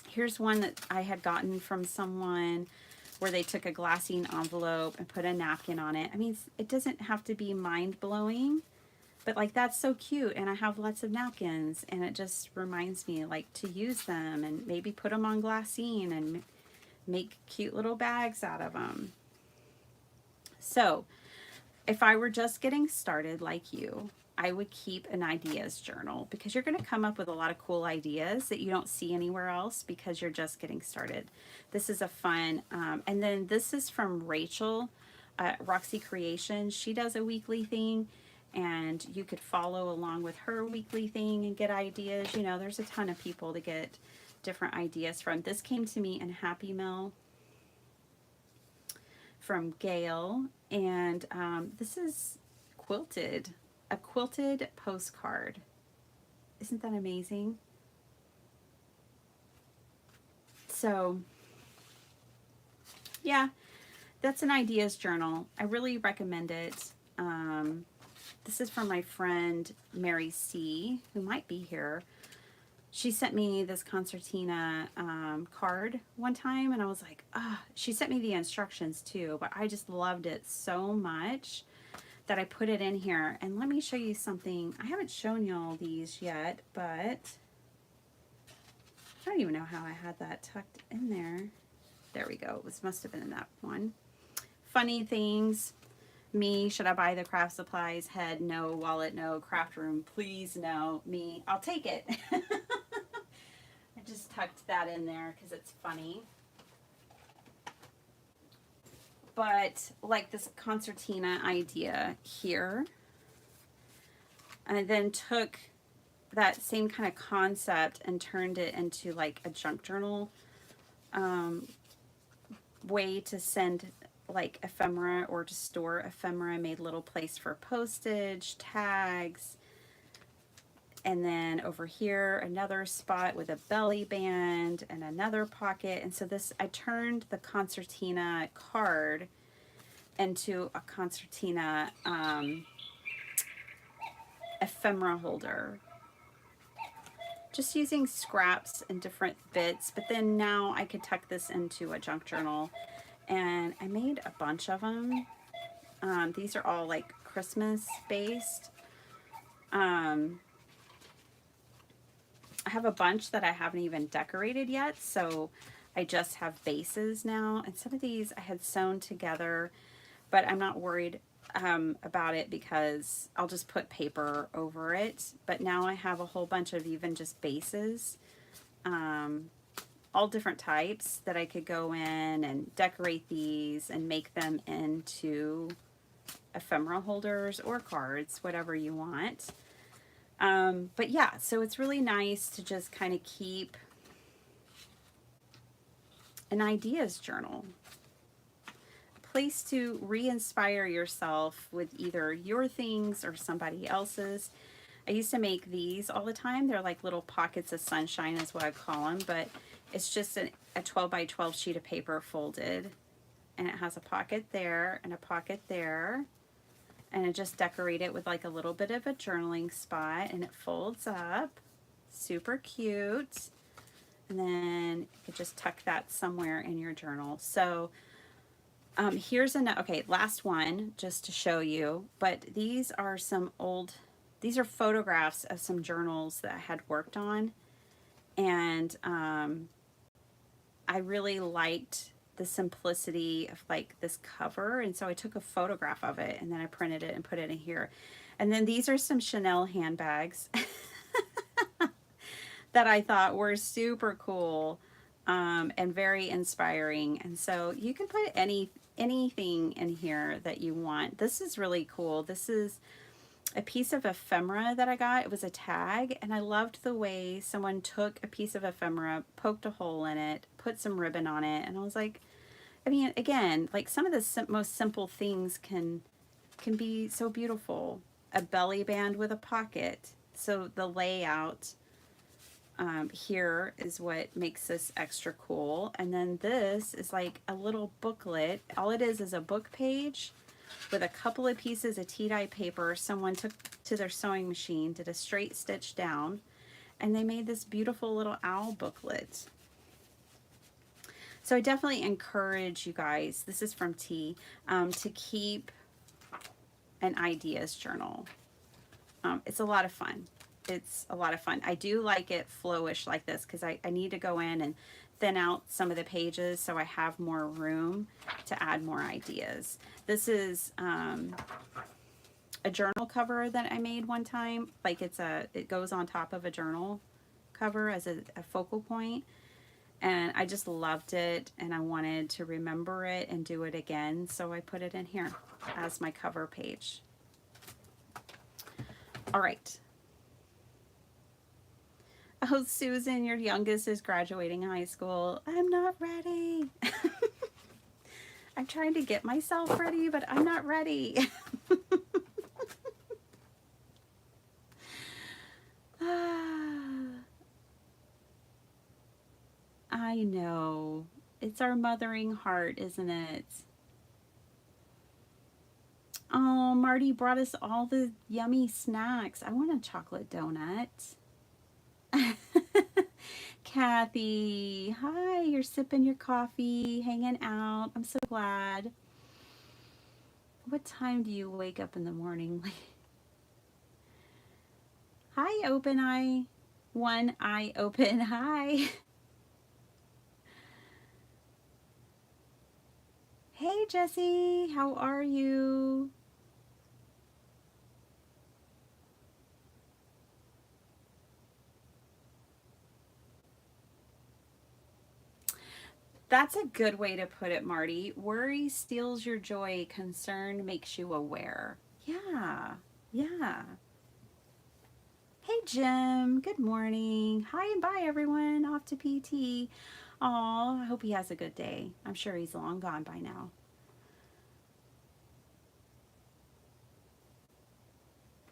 Here's one that I had gotten from someone where they took a glassine envelope and put a napkin on it. I mean, it doesn't have to be mind-blowing, but like that's so cute. And I have lots of napkins, and it just reminds me like to use them and maybe put them on glassine and make cute little bags out of them. So if I were just getting started like you, I would keep an ideas journal, because you're going to come up with a lot of cool ideas that you don't see anywhere else because you're just getting started. This is a fun, and then this is from Rachel, Roxy Creations. She does a weekly thing, and you could follow along with her weekly thing and get ideas. You know, there's a ton of people to get different ideas from. This came to me in Happy Mail from Gail, and this is quilted. A quilted postcard. Isn't that amazing? So, yeah, that's an ideas journal. I really recommend it. This is from my friend Mary C., who might be here. She sent me this concertina card one time, and I was like, ah, she sent me the instructions too, but I just loved it so much that I put it in here. And let me show you something. I haven't shown y'all these yet, but I don't even know how I had that tucked in there. There we go. It must have been in that one. Funny things. Me, should I buy the craft supplies? Head, no. Wallet, no. Craft room, please, no. Me, I'll take it. I just tucked that in there because it's funny. But like this concertina idea here, and then took that same kind of concept and turned it into like a junk journal way to send like ephemera or to store ephemera. Made a little place for postage, tags, and then over here another spot with a belly band and another pocket. And so this, I turned the concertina card into a concertina ephemera holder, just using scraps and different bits. But then now I could tuck this into a junk journal, and I made a bunch of them. These are all like Christmas based. I have a bunch that I haven't even decorated yet, so I just have bases now. And some of these I had sewn together, but I'm not worried about it because I'll just put paper over it. But now I have a whole bunch of even just bases, all different types, that I could go in and decorate these and make them into ephemera holders or cards, whatever you want. But yeah, so it's really nice to just kind of keep an ideas journal, a place to re-inspire yourself with either your things or somebody else's. I used to make these all the time. They're like little pockets of sunshine is what I call them, but it's just a 12 by 12 sheet of paper folded, and it has a pocket there and a pocket there. And I just decorate it with like a little bit of a journaling spot, and it folds up. Super cute. And then you could just tuck that somewhere in your journal. So here's another, okay, last one just to show you. But these are these are photographs of some journals that I had worked on. And I really liked the simplicity of like this cover, and so I took a photograph of it and then I printed it and put it in here. And then these are some Chanel handbags that I thought were super cool and very inspiring. And so you can put anything in here that you want. This is really cool. This is a piece of ephemera that I got. It was a tag, and I loved the way someone took a piece of ephemera, poked a hole in it, put some ribbon on it, and I was like, I mean, again, like some of the most simple things can be so beautiful. A belly band with a pocket. So the layout here is what makes this extra cool. And then this is like a little booklet. All it is a book page with a couple of pieces of tea-dye paper someone took to their sewing machine, did a straight stitch down, and they made this beautiful little owl booklet. So I definitely encourage you guys, this is from T, to keep an ideas journal. It's a lot of fun. It's a lot of fun. I do like it flowish like this because I need to go in and thin out some of the pages so I have more room to add more ideas. This is a journal cover that I made one time. Like it goes on top of a journal cover as a focal point. And I just loved it and I wanted to remember it and do it again. So I put it in here as my cover page. All right. Oh, Susan, your youngest is graduating high school. I'm not ready. I'm trying to get myself ready, but I'm not ready. I know. It's our mothering heart, isn't it? Oh, Marty brought us all the yummy snacks. I want a chocolate donut. Kathy, hi, you're sipping your coffee, hanging out. I'm so glad. What time do you wake up in the morning? Hi, Open Eye. One eye open. Hi. Hey, Jessie. How are you? That's a good way to put it, Marty. Worry steals your joy. Concern makes you aware. Yeah. Yeah. Hey, Jim. Good morning. Hi and bye, everyone. Off to PT. Aw, I hope he has a good day. I'm sure he's long gone by now.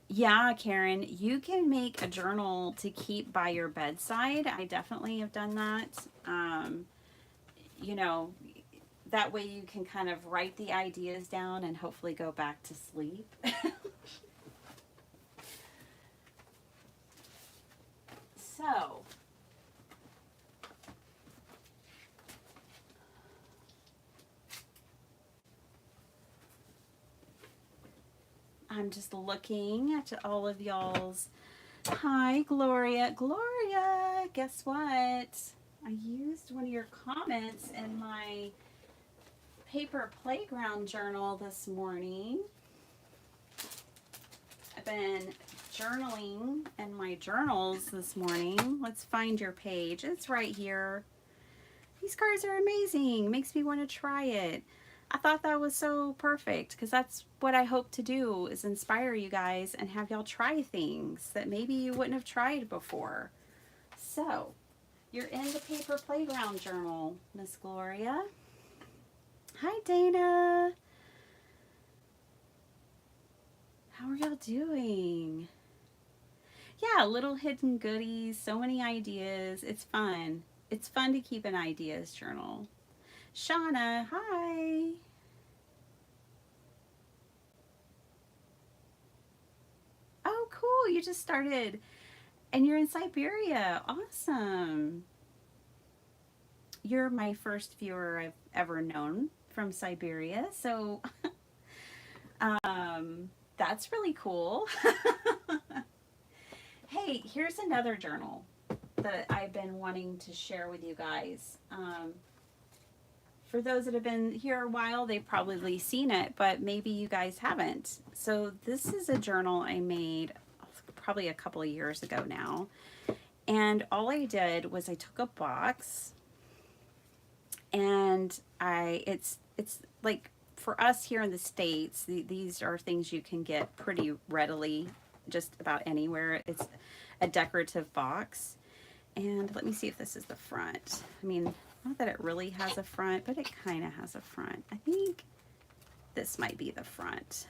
Yeah, Karen, you can make a journal to keep by your bedside. I definitely have done that. You know, that way you can kind of write the ideas down and hopefully go back to sleep. So, I'm just looking at all of y'all's. Hi, Gloria. Gloria, guess what? I used one of your comments in my paper playground journal this morning. I've been journaling in my journals this morning. Let's find your page. It's right here. These cards are amazing. Makes me want to try it. I thought that was so perfect because that's what I hope to do is inspire you guys and have y'all try things that maybe you wouldn't have tried before. So, you're in the paper playground journal, Miss Gloria. Hi, Dana. How are y'all doing? Yeah, little hidden goodies, so many ideas. It's fun. It's fun to keep an ideas journal. Shauna, hi. Oh, cool. You just started and you're in Siberia. Awesome. You're my first viewer I've ever known from Siberia. So that's really cool. Hey, here's another journal that I've been wanting to share with you guys. For those that have been here a while, they've probably seen it, but maybe you guys haven't. So this is a journal I made probably a couple of years ago now. And all I did was I took a box and it's like for us here in the States, these are things you can get pretty readily just about anywhere. It's a decorative box. And let me see if this is the front. I mean, not that it really has a front, but it kind of has a front. I think this might be the front.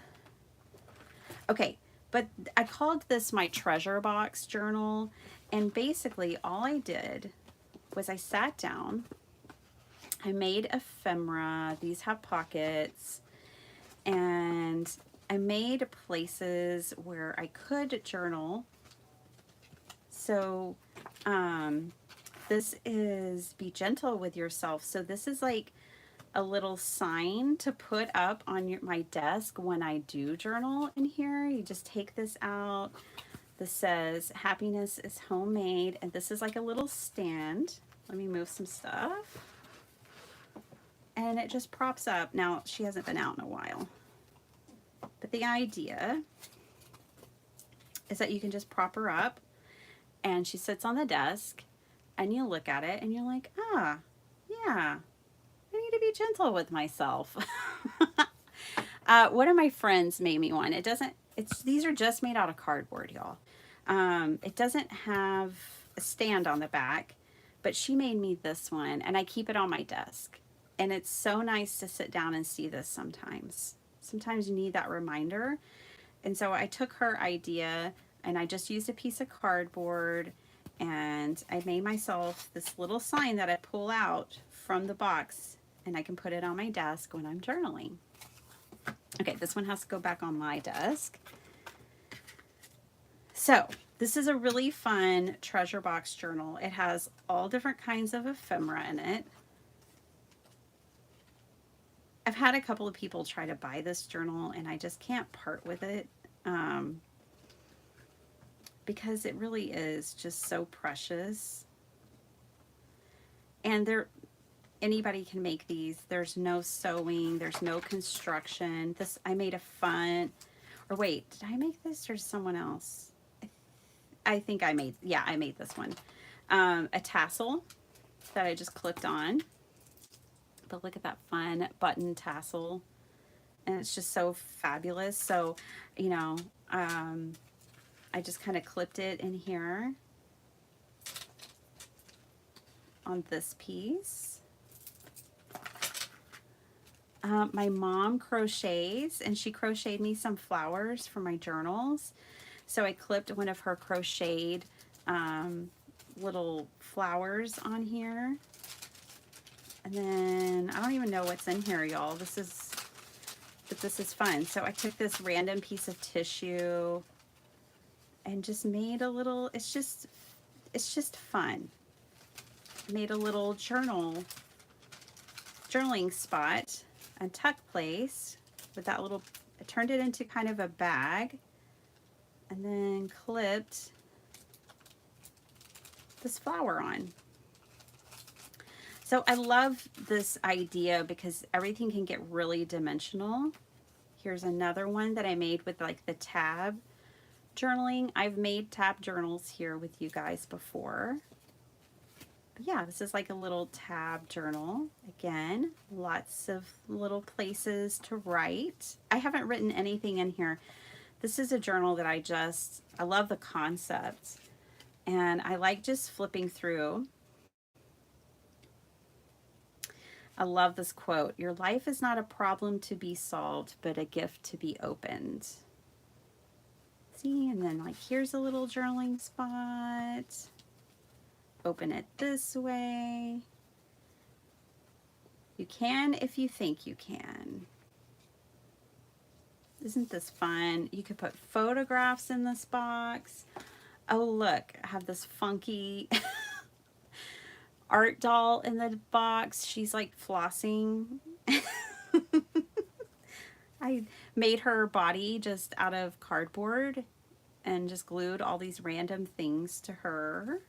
Okay, but I called this my treasure box journal. And basically all I did was I sat down, I made ephemera. These have pockets. And I made places where I could journal. So this is be gentle with yourself. So this is like a little sign to put up on my desk when I do journal in here. You just take this out. This says happiness is homemade. And this is like a little stand. Let me move some stuff. And it just props up. Now, she hasn't been out in a while. But the idea is that you can just prop her up and she sits on the desk and you look at it and you're like, ah, yeah, I need to be gentle with myself. One of my friends made me one. These are just made out of cardboard, y'all. It doesn't have a stand on the back, but she made me this one and I keep it on my desk. And it's so nice to sit down and see this sometimes. Sometimes you need that reminder. And so I took her idea and I just used a piece of cardboard and I made myself this little sign that I pull out from the box and I can put it on my desk when I'm journaling. Okay, this one has to go back on my desk. So this is a really fun treasure box journal. It has all different kinds of ephemera in it. I've had a couple of people try to buy this journal and I just can't part with it because it really is just so precious. And anybody can make these. There's no sewing, there's no construction. I made a fun, or wait, did I make this or someone else? I think I made this one. A tassel that I just clipped on. But look at that fun button tassel. And it's just so fabulous. So, you know, I just kind of clipped it in here on this piece. My mom crochets and she crocheted me some flowers for my journals. So I clipped one of her crocheted little flowers on here. And then I don't even know what's in here, y'all. But this is fun. So I took this random piece of tissue and just made a little, it's just fun. Made a little journaling spot and tuck place with that little, I turned it into kind of a bag and then clipped this flower on. So I love this idea because everything can get really dimensional. Here's another one that I made with like the tab journaling. I've made tab journals here with you guys before. But yeah, this is like a little tab journal. Again, lots of little places to write. I haven't written anything in here. This is a journal that I love the concept. And I like just flipping through. I love this quote. Your life is not a problem to be solved, but a gift to be opened. See, and then like here's a little journaling spot. Open it this way. You can if you think you can. Isn't this fun? You could put photographs in this box. Oh, look, I have this funky art doll in the box. She's like flossing. I made her body just out of cardboard and just glued all these random things to her.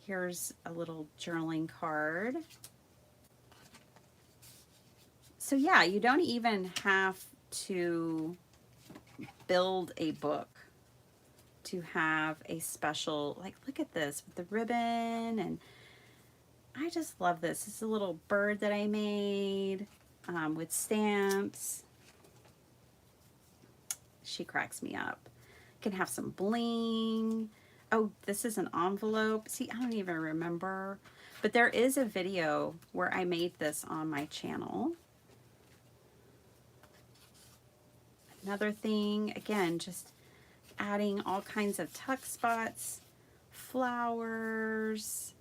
Here's a little journaling card. So yeah, you don't even have to build a book to have a special, like look at this with the ribbon, and I just love this. This is a little bird that I made with stamps. She cracks me up. Can have some bling. Oh, this is an envelope. See, I don't even remember, but there is a video where I made this on my channel. Another thing, again, just adding all kinds of tuck spots, flowers.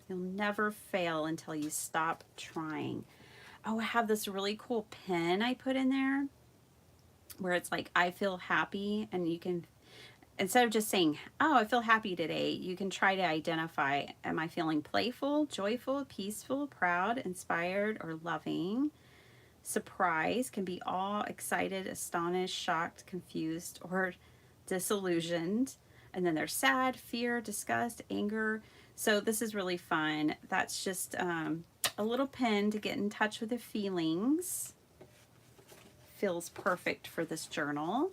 You'll never fail until you stop trying. Oh, I have this really cool pen I put in there where it's like, I feel happy, and you can, instead of just saying, oh, I feel happy today, you can try to identify, am I feeling playful, joyful, peaceful, proud, inspired, or loving? Surprise can be awe, excited, astonished, shocked, confused, or disillusioned. And then there's sad, fear, disgust, anger. So this is really fun. That's just a little pen to get in touch with the feelings. Feels perfect for this journal.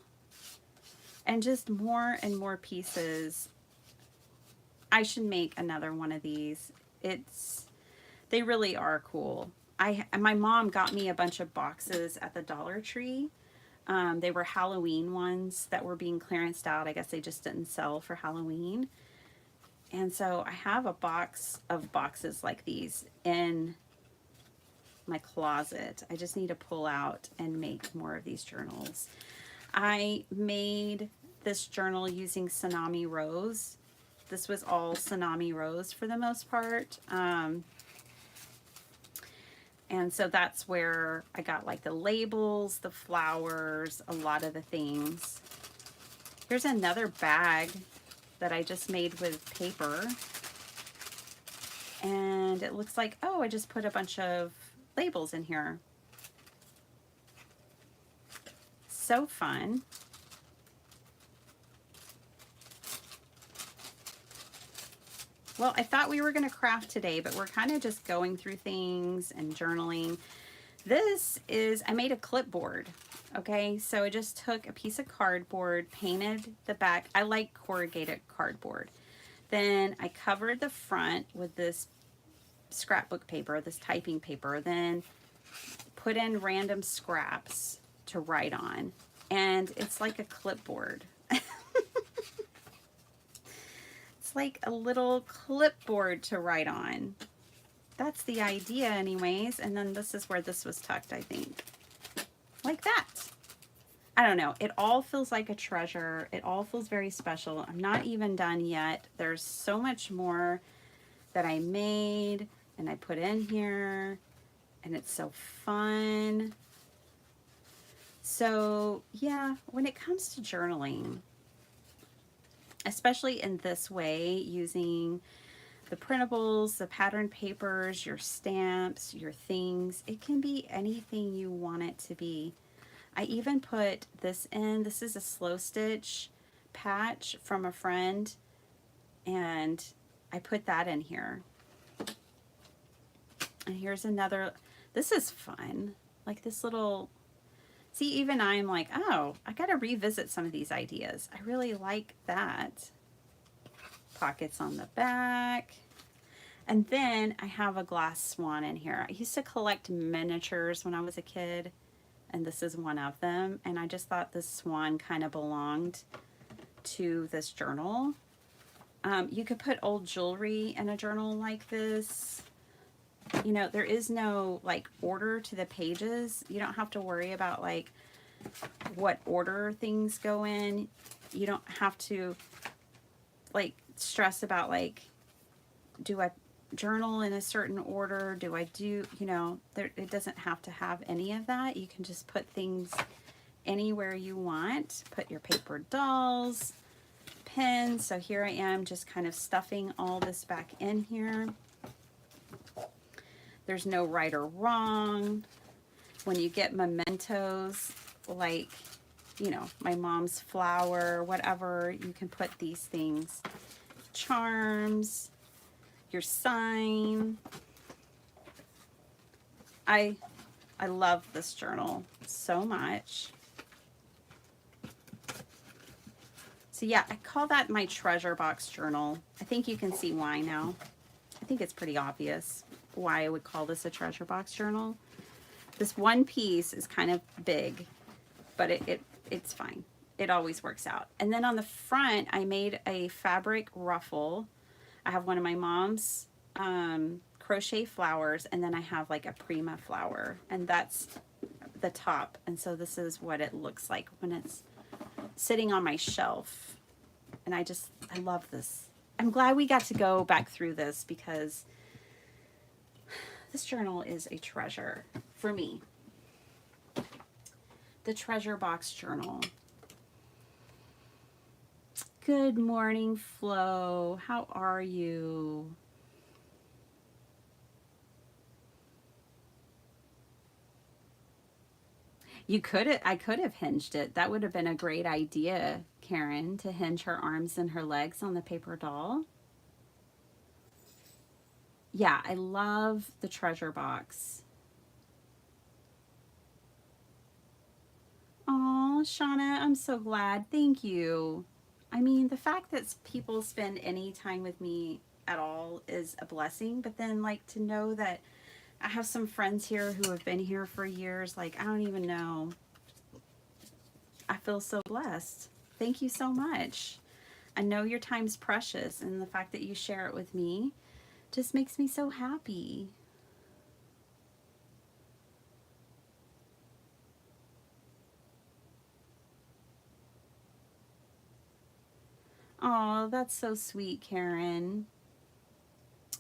And just more and more pieces. I should make another one of these. They really are cool. My mom got me a bunch of boxes at the Dollar Tree. They were Halloween ones that were being clearanced out. I guess they just didn't sell for Halloween. And so I have a box of boxes like these in my closet. I just need to pull out and make more of these journals. I made this journal using Tsunami Rose. This was all Tsunami Rose for the most part. And so that's where I got like the labels, the flowers, a lot of the things. Here's another bag that I just made with paper. And it looks like, oh, I just put a bunch of labels in here. So fun. Well, I thought we were going to craft today, but we're kind of just going through things and journaling. I made a clipboard. Okay, so I just took a piece of cardboard, painted the back. I like corrugated cardboard. Then I covered the front with this scrapbook paper, this typing paper, then put in random scraps to write on. And it's like a clipboard. It's like a little clipboard to write on. That's the idea anyways. And then this is where this was tucked, I think. Like that. I don't know. It all feels like a treasure. It all feels very special. I'm not even done yet. There's so much more that I made and I put in here. And it's so fun. So yeah, when it comes to journaling, especially in this way, using the printables, the pattern papers, your stamps, your things, it can be anything you want it to be. I even put this in. This is a slow stitch patch from a friend, and I put that in here. And here's another. This is fun. Like this little. See, even I'm like, oh, I got to revisit some of these ideas. I really like that. Pockets on the back. And then I have a glass swan in here. I used to collect miniatures when I was a kid, and this is one of them. And I just thought this swan kind of belonged to this journal. You could put old jewelry in a journal like this. You know, there is no like order to the pages. You don't have to worry about like what order things go in. You don't have to like stress about like, do I journal in a certain order? Do I do, you know, it doesn't have to have any of that. You can just put things anywhere you want. Put your paper dolls, pens. So here I am just kind of stuffing all this back in here. There's no right or wrong. When you get mementos, like, you know, my mom's flower, whatever, you can put these things. Charms, your sign. I love this journal so much. So yeah, I call that my treasure box journal. I think you can see why now. I think it's pretty obvious why I would call this a treasure box journal. This one piece is kind of big, but it's fine. It always works out. And then on the front, I made a fabric ruffle. I have one of my mom's crochet flowers, and then I have like a Prima flower, and that's the top. And so this is what it looks like when it's sitting on my shelf. And I love this. I'm glad we got to go back through this because this journal is a treasure for me. The treasure box journal. Good morning, Flo. How are you? I could have hinged it. That would have been a great idea, Karen, to hinge her arms and her legs on the paper doll. Yeah, I love the treasure box. Oh, Shauna, I'm so glad. Thank you. I mean, the fact that people spend any time with me at all is a blessing, but then, like, to know that I have some friends here who have been here for years, like, I don't even know. I feel so blessed. Thank you so much. I know your time's precious, and the fact that you share it with me just makes me so happy. Oh, that's so sweet, Karen.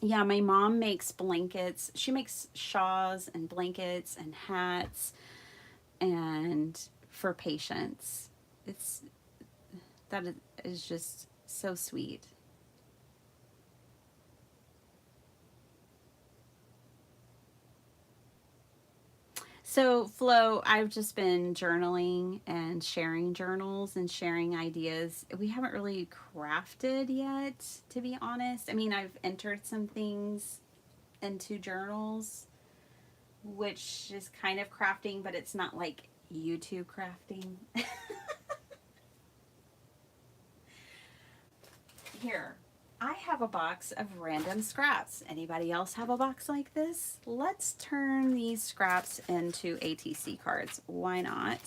Yeah, my mom makes blankets. She makes shawls and blankets and hats and for patients. It's that is just so sweet. So, Flo, I've just been journaling and sharing journals and sharing ideas. We haven't really crafted yet, to be honest. I mean, I've entered some things into journals, which is kind of crafting, but it's not like YouTube crafting. Here, I have a box of random scraps. Anybody else have a box like this? Let's turn these scraps into ATC cards. Why not?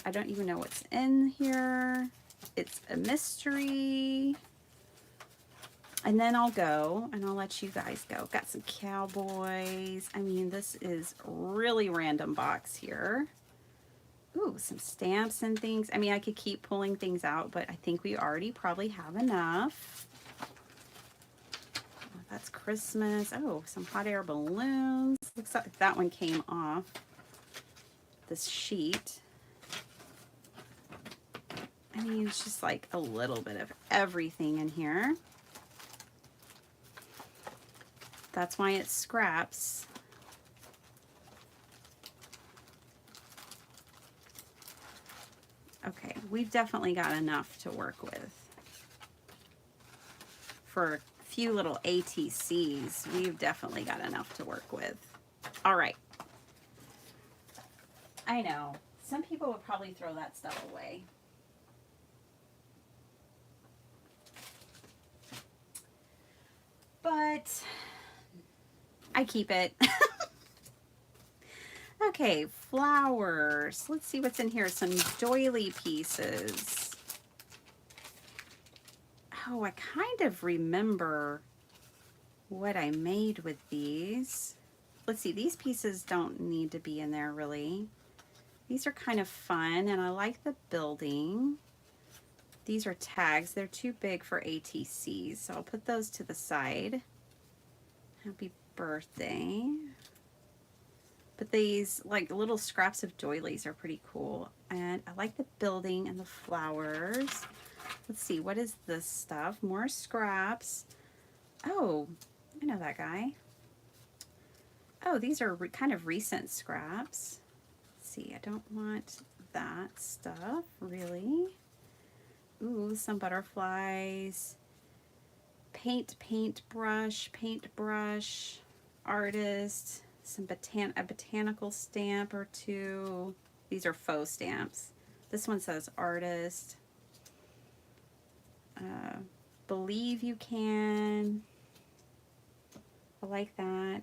I don't even know what's in here. It's a mystery. And then I'll go and I'll let you guys go. Got some cowboys. I mean, this is really random box here. Ooh, some stamps and things. I mean, I could keep pulling things out, but I think we already probably have enough. Oh, that's Christmas. Oh, some hot air balloons. Looks like that one came off this sheet. I mean, it's just like a little bit of everything in here. That's why it's scraps. Okay, we've definitely got enough to work with. For a few little ATCs, we've definitely got enough to work with. All right. I know. Some people would probably throw that stuff away. But I keep it. Okay, flowers. Let's see what's in here. Some doily pieces. Oh, I kind of remember what I made with these. Let's see, these pieces don't need to be in there really. These are kind of fun, and I like the building. These are tags. They're too big for ATCs, so I'll put those to the side. Happy birthday. But these like little scraps of doilies are pretty cool. And I like the building and the flowers. Let's see, what is this stuff? More scraps. Oh, I know that guy. Oh, these are kind of recent scraps. Let's see, I don't want that stuff, really. Ooh, some butterflies. Paintbrush, artist, a botanical stamp or two. These are faux stamps. This one says artist. Believe you can. I like that.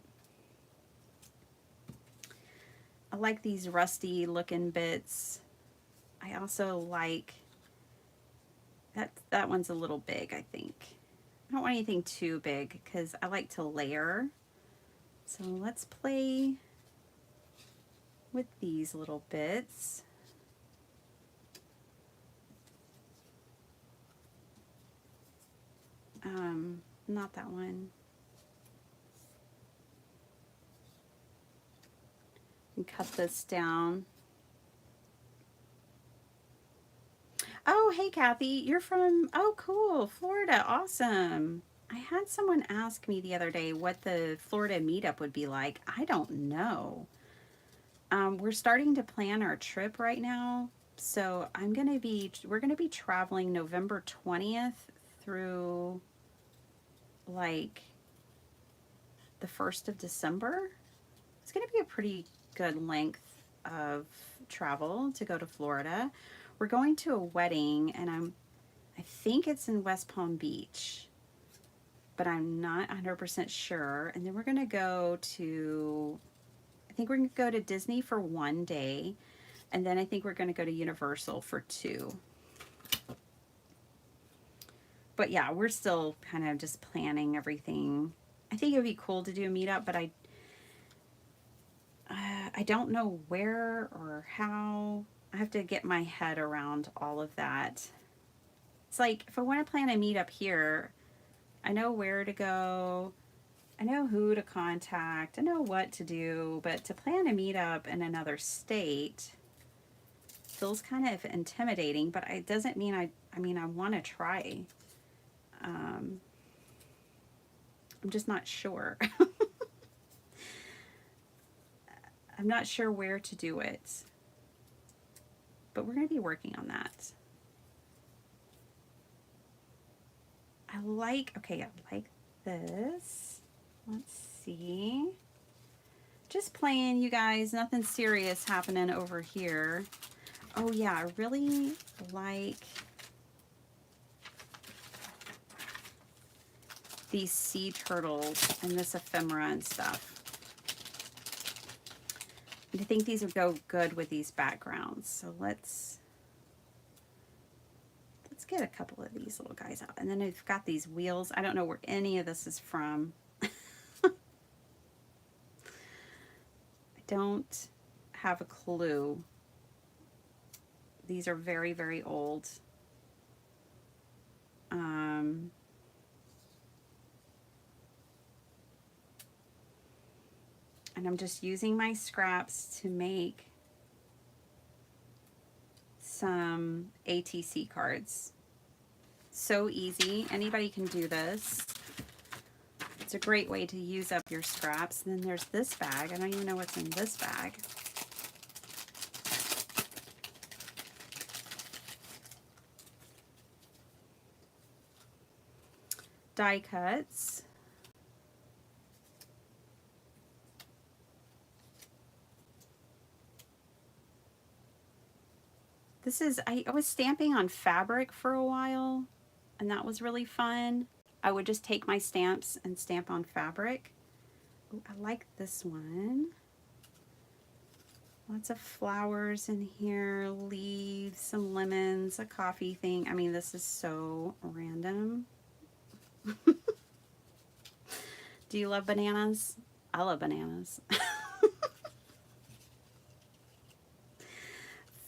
I like these rusty looking bits. I also like that one's a little big, I think. I don't want anything too big because I like to layer. So let's play with these little bits. Not that one. And cut this down. Oh, hey, Kathy, you're from, oh, cool, Florida, awesome. I had someone ask me the other day what the Florida meetup would be like. I don't know. We're starting to plan our trip right now. So we're going to be traveling November 20th through like the 1st of December. It's going to be a pretty good length of travel to go to Florida. We're going to a wedding, and I think it's in West Palm Beach, but I'm not 100% sure. And then we're going to go to, I think we're going to go to Disney for 1 day, and then I think we're going to go to Universal for 2. But yeah, we're still kind of just planning everything. I think it would be cool to do a meetup, but I don't know where or how. I have to get my head around all of that. It's like, if I want to plan a meetup here, I know where to go, I know who to contact, I know what to do, but to plan a meetup in another state feels kind of intimidating, but it doesn't mean I want to try. I'm just not sure. I'm not sure where to do it, but we're going to be working on that. I like this. Let's see. Just playing, you guys. Nothing serious happening over here. Oh yeah, I really like these sea turtles and this ephemera and stuff. I think these would go good with these backgrounds. So let's get a couple of these little guys out. And then I've got these wheels. I don't know where any of this is from. I don't have a clue. These are very, very old. And I'm just using my scraps to make some ATC cards. So easy. Anybody can do this. It's a great way to use up your scraps. And then there's this bag. I don't even know what's in this bag. Die cuts. This is, I was stamping on fabric for a while, and that was really fun. I would just take my stamps and stamp on fabric. Ooh, I like this one. Lots of flowers in here, leaves, some lemons, a coffee thing. I mean, this is so random. Do you love bananas? I love bananas.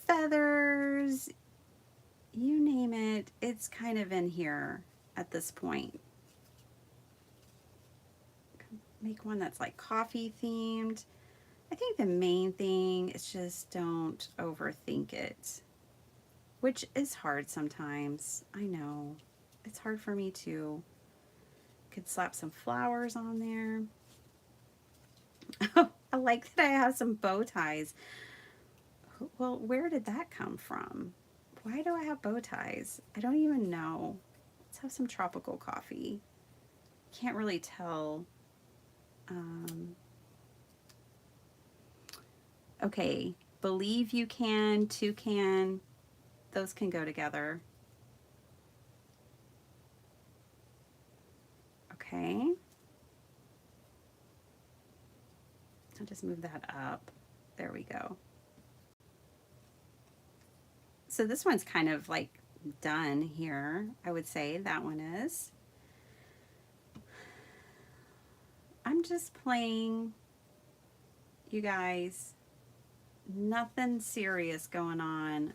Feathers, you name it, it's kind of in here at this point. Make one that's like coffee themed. I think the main thing is just don't overthink it, which is hard sometimes. I know. It's hard for me too. Could slap some flowers on there. Oh, I like that I have some bow ties. Well, where did that come from? Why do I have bow ties? I don't even know. Let's have some tropical coffee. Can't really tell. Okay, believe you can, toucan, those can go together. Okay. I'll just move that up. There we go. So this one's kind of like done here, I would say. That one is. I'm just playing, you guys. Nothing serious going on.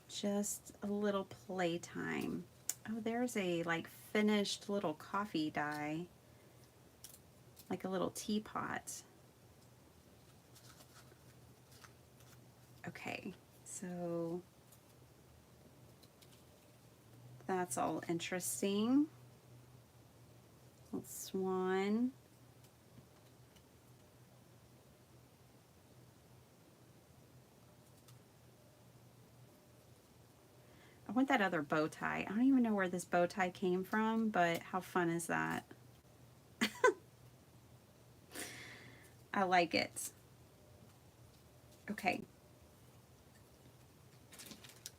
Just a little playtime. Oh, there's a like finished little coffee die. Like a little teapot. Okay, so that's all interesting. Little swan. I want that other bow tie. I don't even know where this bow tie came from, but how fun is that? I like it. Okay.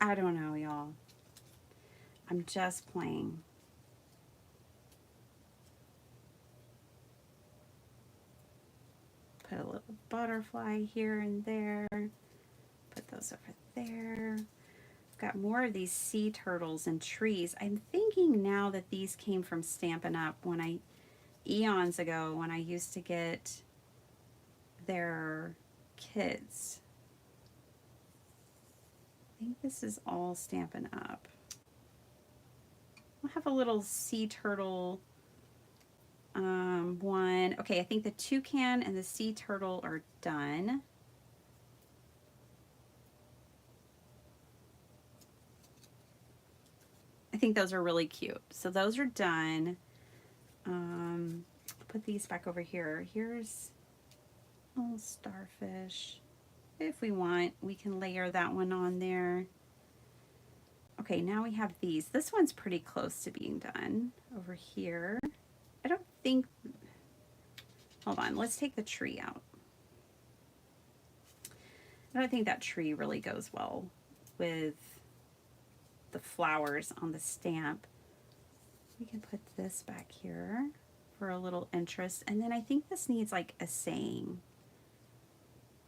I don't know, y'all. I'm just playing. Put a little butterfly here and there. Put those over there. I've got more of these sea turtles and trees. I'm thinking now that these came from Stampin' Up! Eons ago when I used to get their kids. I think this is all Stampin' Up! We'll have a little sea turtle one. Okay, I think the toucan and the sea turtle are done. I think those are really cute. So those are done. Put these back over here. Here's a little starfish. If we want, we can layer that one on there. Okay, now we have these. This one's pretty close to being done over here. I don't think, hold on, let's take the tree out. I don't think that tree really goes well with the flowers on the stamp. We can put this back here for a little interest. And then I think this needs like a saying.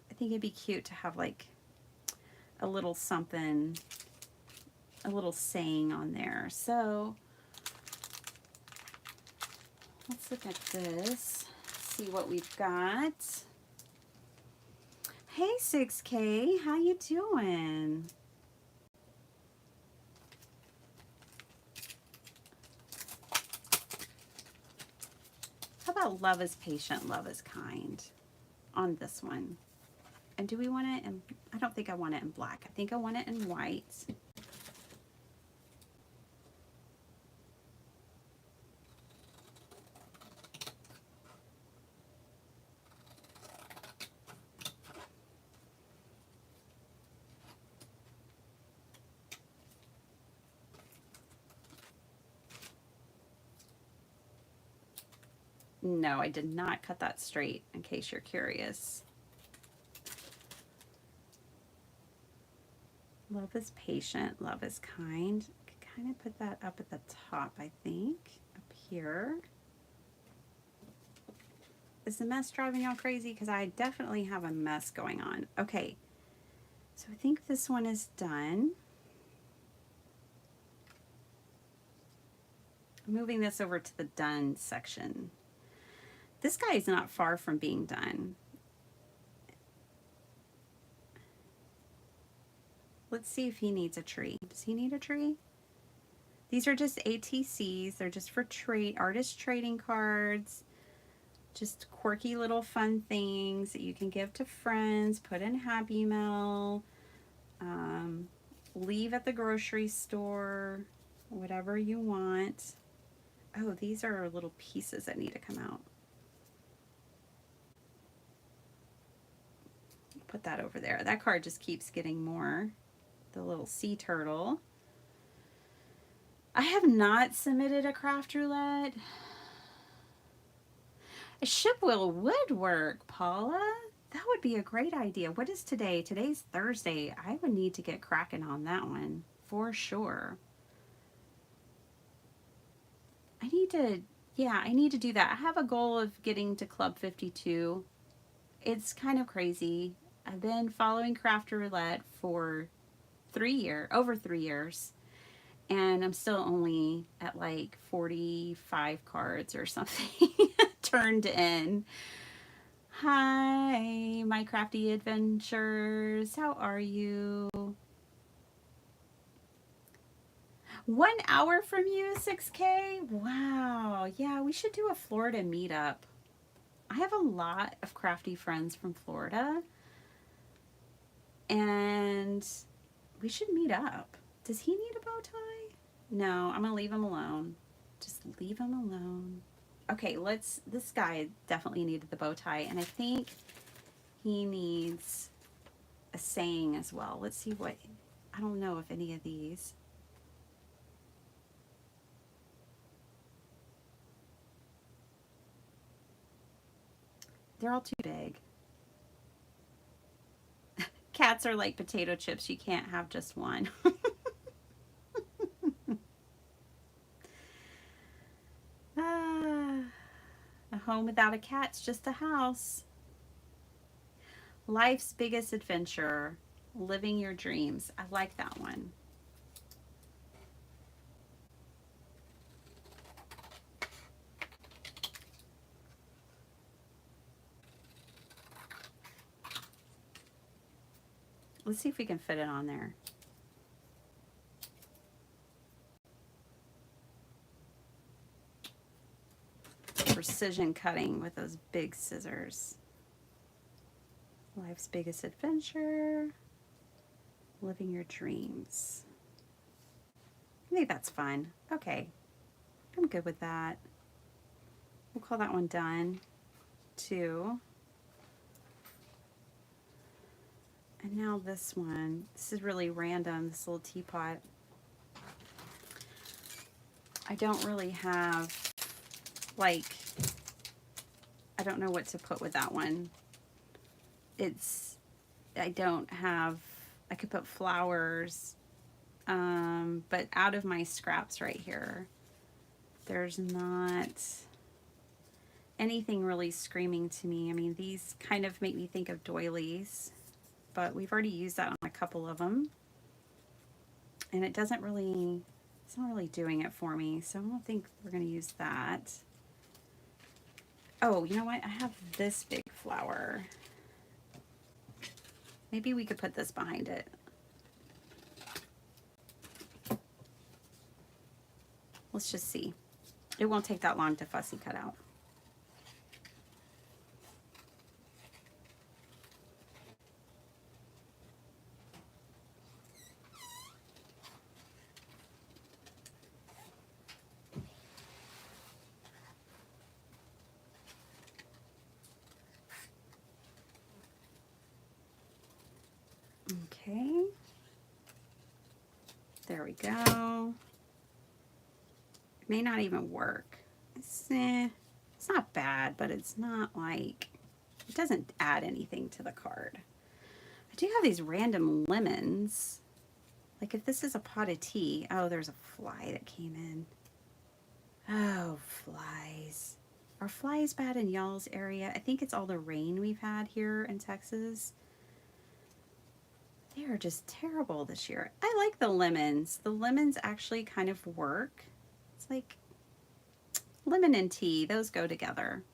I think it'd be cute to have like a little something, a little saying on there. So let's look at this, see what we've got. Hey 6K, how you doing? How about love is patient, love is kind on this one? And do we want it in, I don't think I want it in black. I think I want it in white. No, I did not cut that straight, in case you're curious. Love is patient, love is kind. I could kind of put that up at the top, I think, up here. Is the mess driving y'all crazy? Because I definitely have a mess going on. Okay, so I think this one is done. I'm moving this over to the done section. This guy is not far from being done. Let's see if he needs a tree. Does he need a tree? These are just ATCs. They're just for artist trading cards. Just quirky little fun things that you can give to friends, put in Happy Mail, leave at the grocery store, whatever you want. Oh, these are little pieces that need to come out. Put that over there. That card just keeps getting more. The little sea turtle. I have not submitted a craft roulette. A ship wheel would work, Paula. That would be a great idea. What is today? Today's Thursday. I would need to get cracking on that one for sure. I need to do that. I have a goal of getting to Club 52. It's kind of crazy. I've been following Craft Roulette for over 3 years, and I'm still only at like 45 cards or something turned in. Hi, my crafty adventures. How are you? 1 hour from you, 6K? Wow. Yeah, we should do a Florida meetup. I have a lot of crafty friends from Florida, and we should meet up. Does he need a bow tie? No, I'm gonna leave him alone. Just leave him alone. Okay, this guy definitely needed the bow tie, and I think he needs a saying as well. Let's see what, I don't know if any of these. They're all too big. Cats are like potato chips. You can't have just one. Ah, a home without a cat's just a house. Life's biggest adventure. Living your dreams. I like that one. Let's see if we can fit it on there. Precision cutting with those big scissors. Life's biggest adventure. Living your dreams. I think that's fun. Okay. I'm good with that. We'll call that one done. 2. And now this one. This is really random, this little teapot. I don't really have, like, I don't know what to put with that one. I don't have, I could put flowers, but out of my scraps right here, there's not anything really screaming to me. I mean, these kind of make me think of doilies, but we've already used that on a couple of them. And it doesn't really, it's not really doing it for me, so I don't think we're going to use that. Oh, you know what? I have this big flower. Maybe we could put this behind it. Let's just see. It won't take that long to fussy cut out. Okay. There we go. It may not even work. It's not bad, but it's not like, it doesn't add anything to the card. I do have these random lemons. Like if this is a pot of tea. Oh, there's a fly that came in. Oh, flies. Are flies bad in y'all's area? I think it's all the rain we've had here in Texas. They are just terrible this year. I like the lemons. The lemons actually kind of work. It's like lemon and tea. Those go together.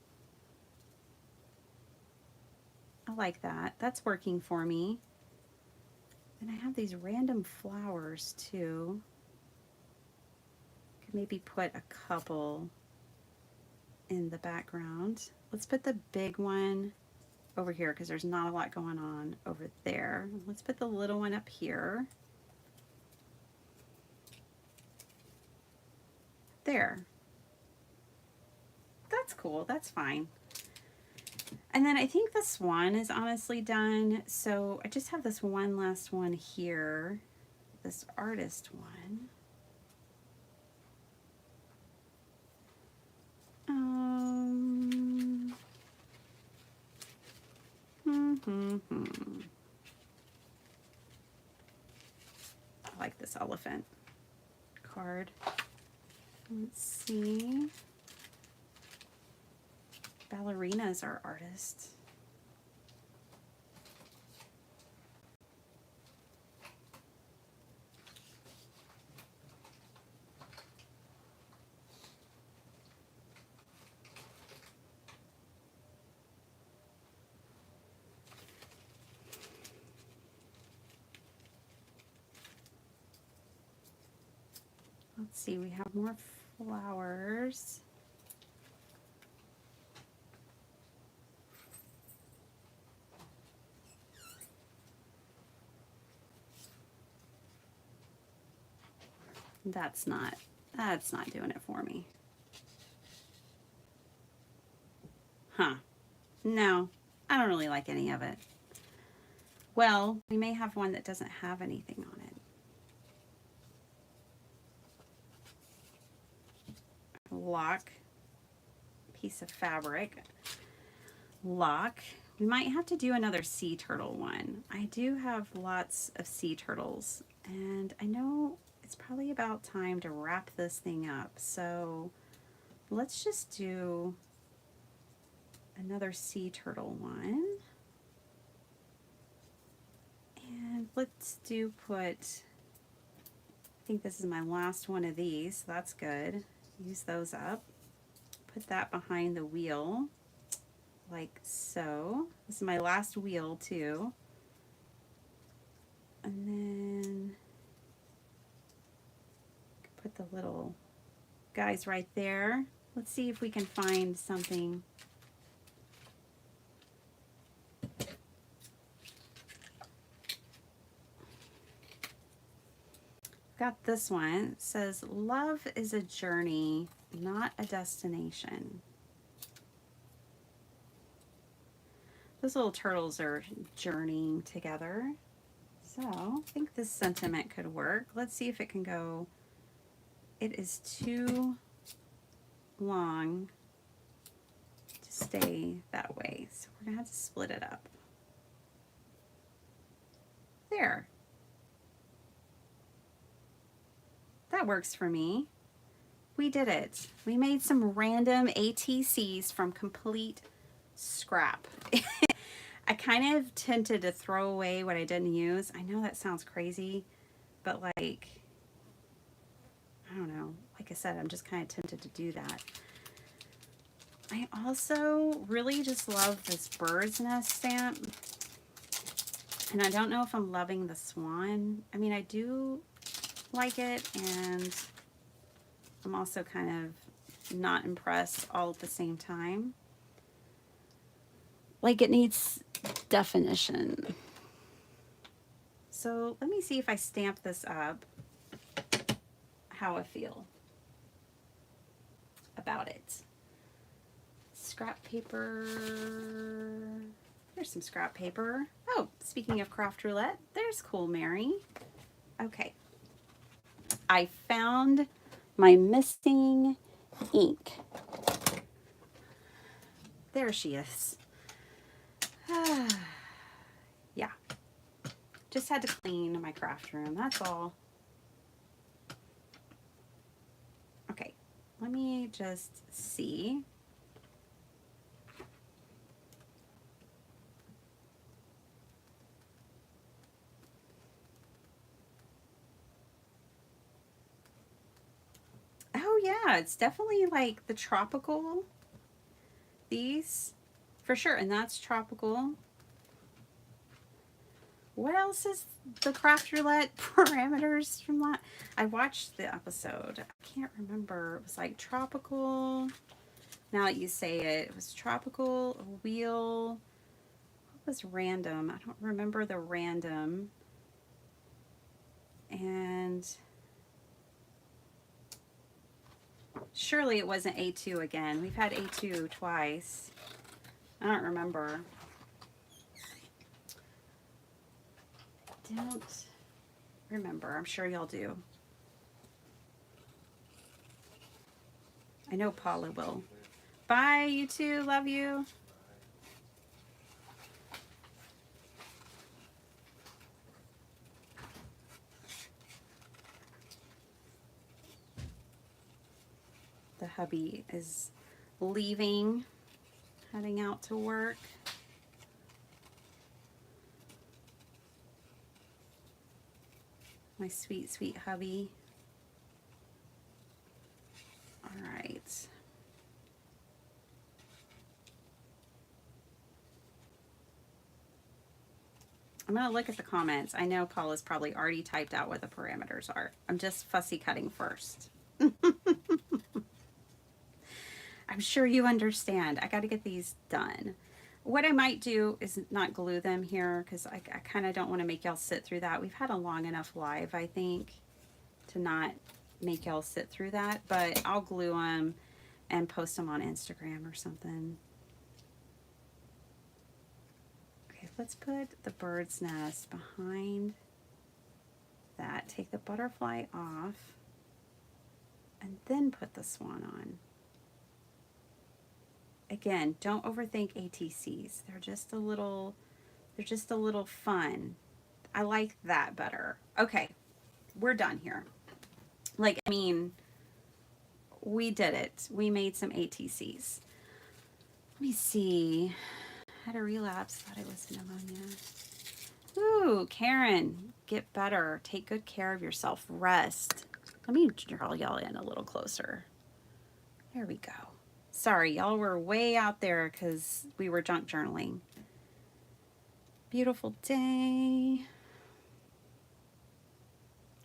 I like that. That's working for me. And I have these random flowers too. Could maybe put a couple in the background. Let's put the big one over here because there's not a lot going on over there. Let's put the little one up here. There. That's cool. That's fine. And then I think the swan is honestly done. So I just have this one last one here. This artist one. I like this elephant card. Let's see. Ballerina's our artist. Let's see, we have more flowers. That's not doing it for me. Huh. No, I don't really like any of it. Well, we may have one that doesn't have anything on it. Lock piece of fabric. lock. We might have to do another sea turtle one. I do have lots of sea turtles, and I know it's probably about time to wrap this thing up. So let's just do another sea turtle one. And let's I think this is my last one of these. So that's good. Use those up. Put that behind the wheel like so. This is my last wheel too. And then put the little guys right there. Let's see if we can find something. Got this one. It says, love is a journey, not a destination. Those little turtles are journeying together. So I think this sentiment could work. Let's see if it can go. It is too long to stay that way. So we're gonna have to split it up. There. That works for me. We did it. We made some random ATCs from complete scrap. I kind of tended to throw away what I didn't use. I know that sounds crazy, but like, I don't know. Like I said, I'm just kind of tempted to do that. I also really just love this bird's nest stamp. And I don't know if I'm loving the swan. I mean, I do like it, and I'm also kind of not impressed all at the same time. Like, it needs definition. So let me see if I stamp this up, how I feel about it. Scrap paper. There's some scrap paper. Oh, speaking of craft roulette, there's Cool Mary. Okay. I found my missing ink. There she is. Yeah. Just had to clean my craft room, that's all. Okay, let me just see. Oh yeah, it's definitely like the tropical. These, for sure, and that's tropical. What else is the craft roulette parameters from that? I watched the episode. I can't remember. It was like tropical. Now that you say it, it was tropical, a wheel. What was random? I don't remember the random. And surely it wasn't A2 again. We've had A2 twice. I don't remember. Don't remember. I'm sure y'all do. I know Paula will. Bye, you too. Love you. The hubby is leaving, heading out to work. My sweet, sweet hubby. All right. I'm going to look at the comments. I know Paula's probably already typed out what the parameters are. I'm just fussy cutting first. I'm sure you understand. I got to get these done. What I might do is not glue them here because I kind of don't want to make y'all sit through that. We've had a long enough live, I think, to not make y'all sit through that. But I'll glue them and post them on Instagram or something. Okay, let's put the bird's nest behind that. Take the butterfly off and then put the swan on. again, don't overthink ATCs. They're just a little fun. I like that better. Okay, we're done here. Like, I mean, we did it. We made some ATCs. Let me see. I had a relapse. Thought it was pneumonia. Ooh, Karen, get better. Take good care of yourself. Rest. Let me draw y'all in a little closer. There we go. Sorry, y'all were way out there because we were junk journaling. Beautiful day.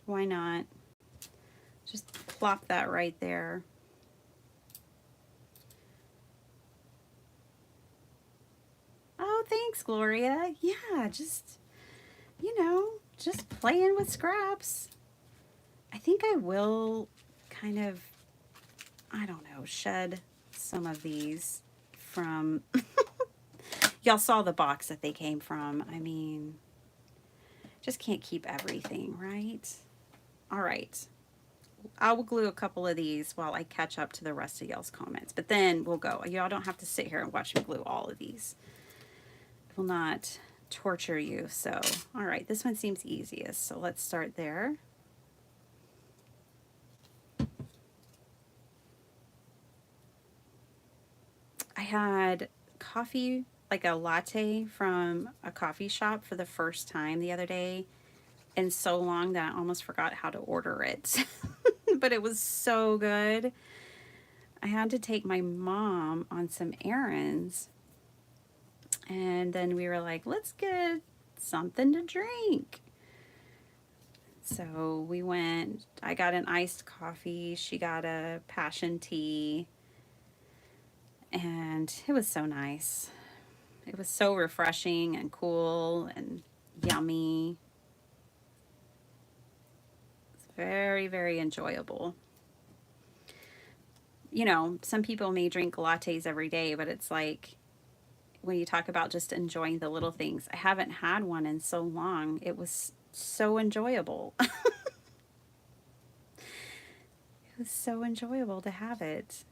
Why not? Just plop that right there. Oh, thanks, Gloria. Yeah, just, just playing with scraps. I think I will kind of, I don't know, shed some of these from, y'all saw the box that they came from. I mean, just can't keep everything, right? All right. I will glue a couple of these while I catch up to the rest of y'all's comments. But then we'll go. Y'all don't have to sit here and watch me glue all of these. It will not torture you. So, all right, this one seems easiest. So let's start there. I had coffee, like a latte from a coffee shop for the first time the other day, and so long that I almost forgot how to order it. But it was so good. I had to take my mom on some errands, and then we were like, let's get something to drink. So we went, I got an iced coffee, she got a passion tea, and it was so nice. It was so refreshing and cool and yummy. It's very, very enjoyable. You know, some people may drink lattes every day, but it's like when you talk about just enjoying the little things, I haven't had one in so long. It was so enjoyable. It was so enjoyable to have it.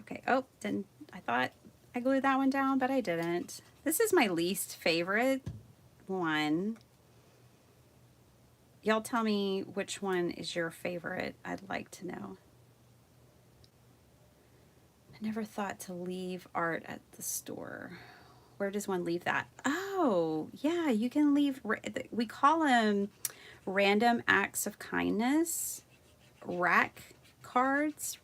Okay. Oh, didn't I thought I glued that one down, but I didn't. This is my least favorite one. Y'all tell me which one is your favorite. I'd like to know. I never thought to leave art at the store. Where does one leave that? Oh, yeah, you can leave, we call them random acts of kindness, rack cards.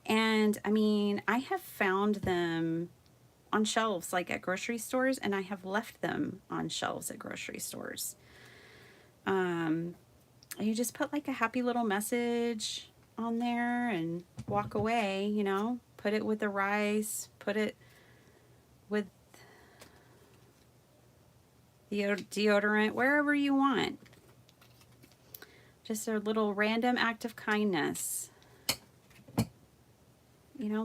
And I mean, I have found them on shelves like at grocery stores, and I have left them on shelves at grocery stores. You just put like a happy little message on there and walk away, put it with the rice, put it with the deodorant, wherever you want. Just a little random act of kindness.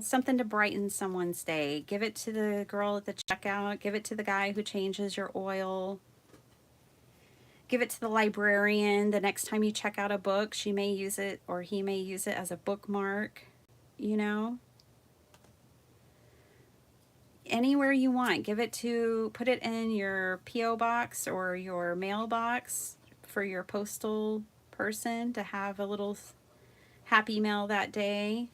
Something to brighten someone's day. Give it to the girl at the checkout. Give it to the guy who changes your oil. Give it to the librarian. The next time you check out a book, she may use it or he may use it as a bookmark. Anywhere you want. Put it in your P.O. box or your mailbox for your postal person to have a little happy mail that day.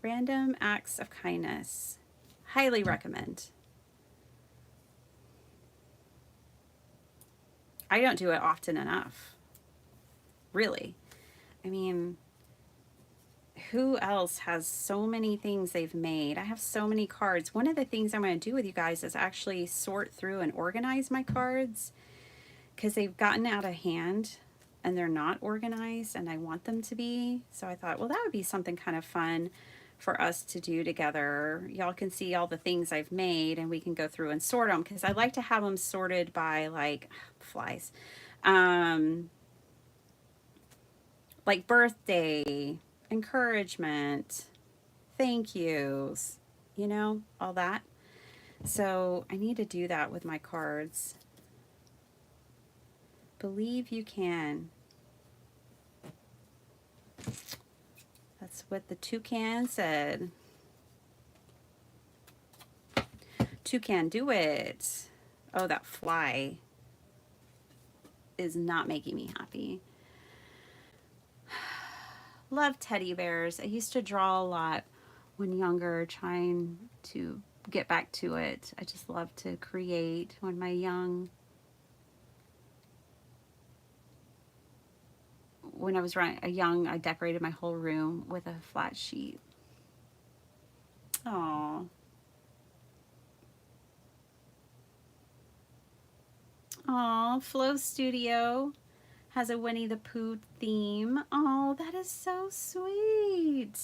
Random acts of kindness. Highly recommend. I don't do it often enough. Really. I mean, who else has so many things they've made? I have so many cards. One of the things I'm going to do with you guys is actually sort through and organize my cards because they've gotten out of hand and they're not organized and I want them to be. So I thought, well, that would be something kind of fun for us to do together. Y'all can see all the things I've made and we can go through and sort them because I like to have them sorted by like flies. Like birthday, encouragement, thank yous, all that. So I need to do that with my cards. Believe you can. That's what the toucan said. Toucan, do it. Oh, that fly is not making me happy. Love teddy bears. I used to draw a lot when younger, trying to get back to it. I just love to create when my when I was young, I decorated my whole room with a flat sheet. Oh. Oh, Flow Studio has a Winnie the Pooh theme. Oh, that is so sweet.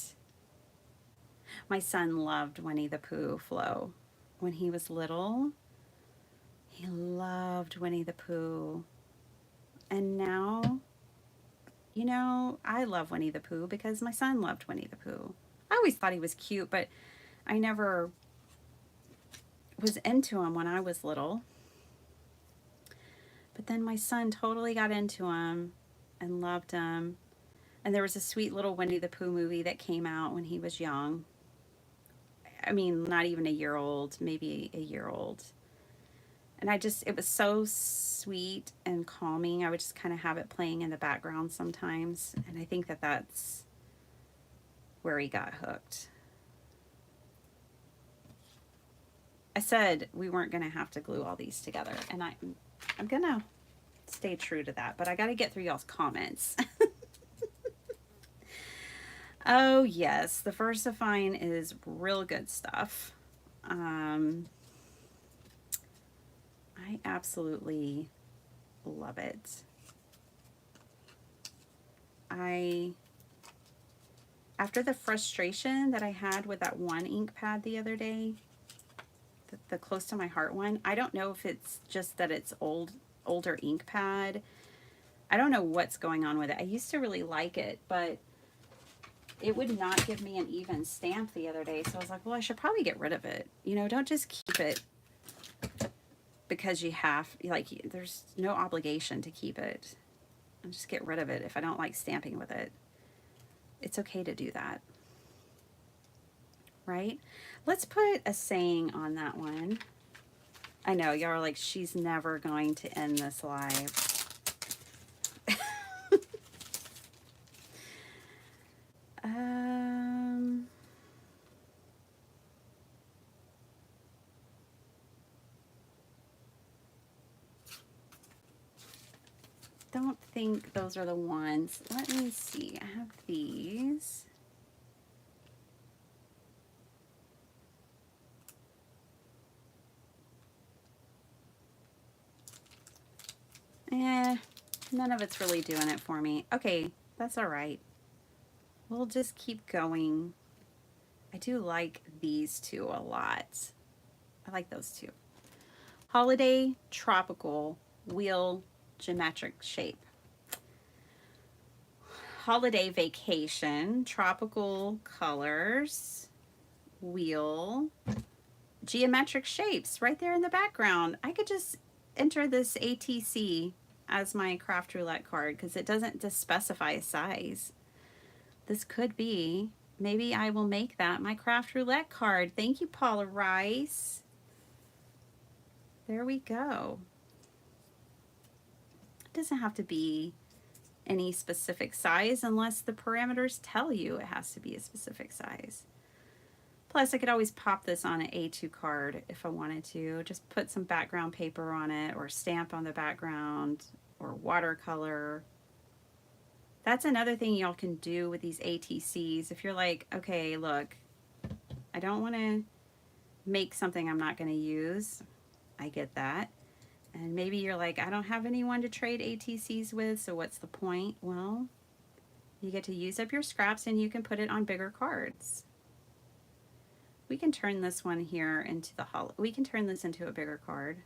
My son loved Winnie the Pooh, Flo. When he was little, he loved Winnie the Pooh. And now, you know, I love Winnie the Pooh because my son loved Winnie the Pooh. I always thought he was cute, but I never was into him when I was little. But then my son totally got into him and loved him. And there was a sweet little Winnie the Pooh movie that came out when he was young. I mean, not even a year old, maybe a year old. And it was so sweet and calming. I would just kind of have it playing in the background sometimes. And I think that that's where he got hooked. I said we weren't going to have to glue all these together. And I'm going to stay true to that. But I got to get through y'all's comments. Oh, yes. The Versifine is real good stuff. I absolutely love it. After the frustration that I had with that one ink pad the other day, the Close to My Heart one, I don't know if it's just that it's older ink pad. I don't know what's going on with it. I used to really like it, but it would not give me an even stamp the other day. So I was like, well, I should probably get rid of it. You know, don't just keep it because you have, like, there's no obligation to keep it. And just get rid of it if I don't like stamping with it. It's okay to do that. Right? Let's put a saying on that one. I know, y'all are like, she's never going to end this live. Don't think those are the ones. Let me see. I have these. None of it's really doing it for me. Okay, that's all right. We'll just keep going. I do like these two a lot. I like those two. Holiday, Tropical, Wheel, Geometric Shape. Holiday Vacation, Tropical Colors, Wheel, Geometric Shapes right there in the background. I could just enter this ATC as my craft roulette card because it doesn't just specify a size. This could be, maybe I will make that my craft roulette card. Thank you, Paula Rice. There we go. It doesn't have to be any specific size unless the parameters tell you it has to be a specific size. Plus, I could always pop this on an A2 card if I wanted to. Just put some background paper on it or stamp on the background or watercolor. That's another thing y'all can do with these ATCs. If you're like, okay, look, I don't want to make something I'm not going to use. I get that. And maybe you're like, I don't have anyone to trade ATCs with, so what's the point? Well, you get to use up your scraps and you can put it on bigger cards. We can turn this one here into we can turn this into a bigger card.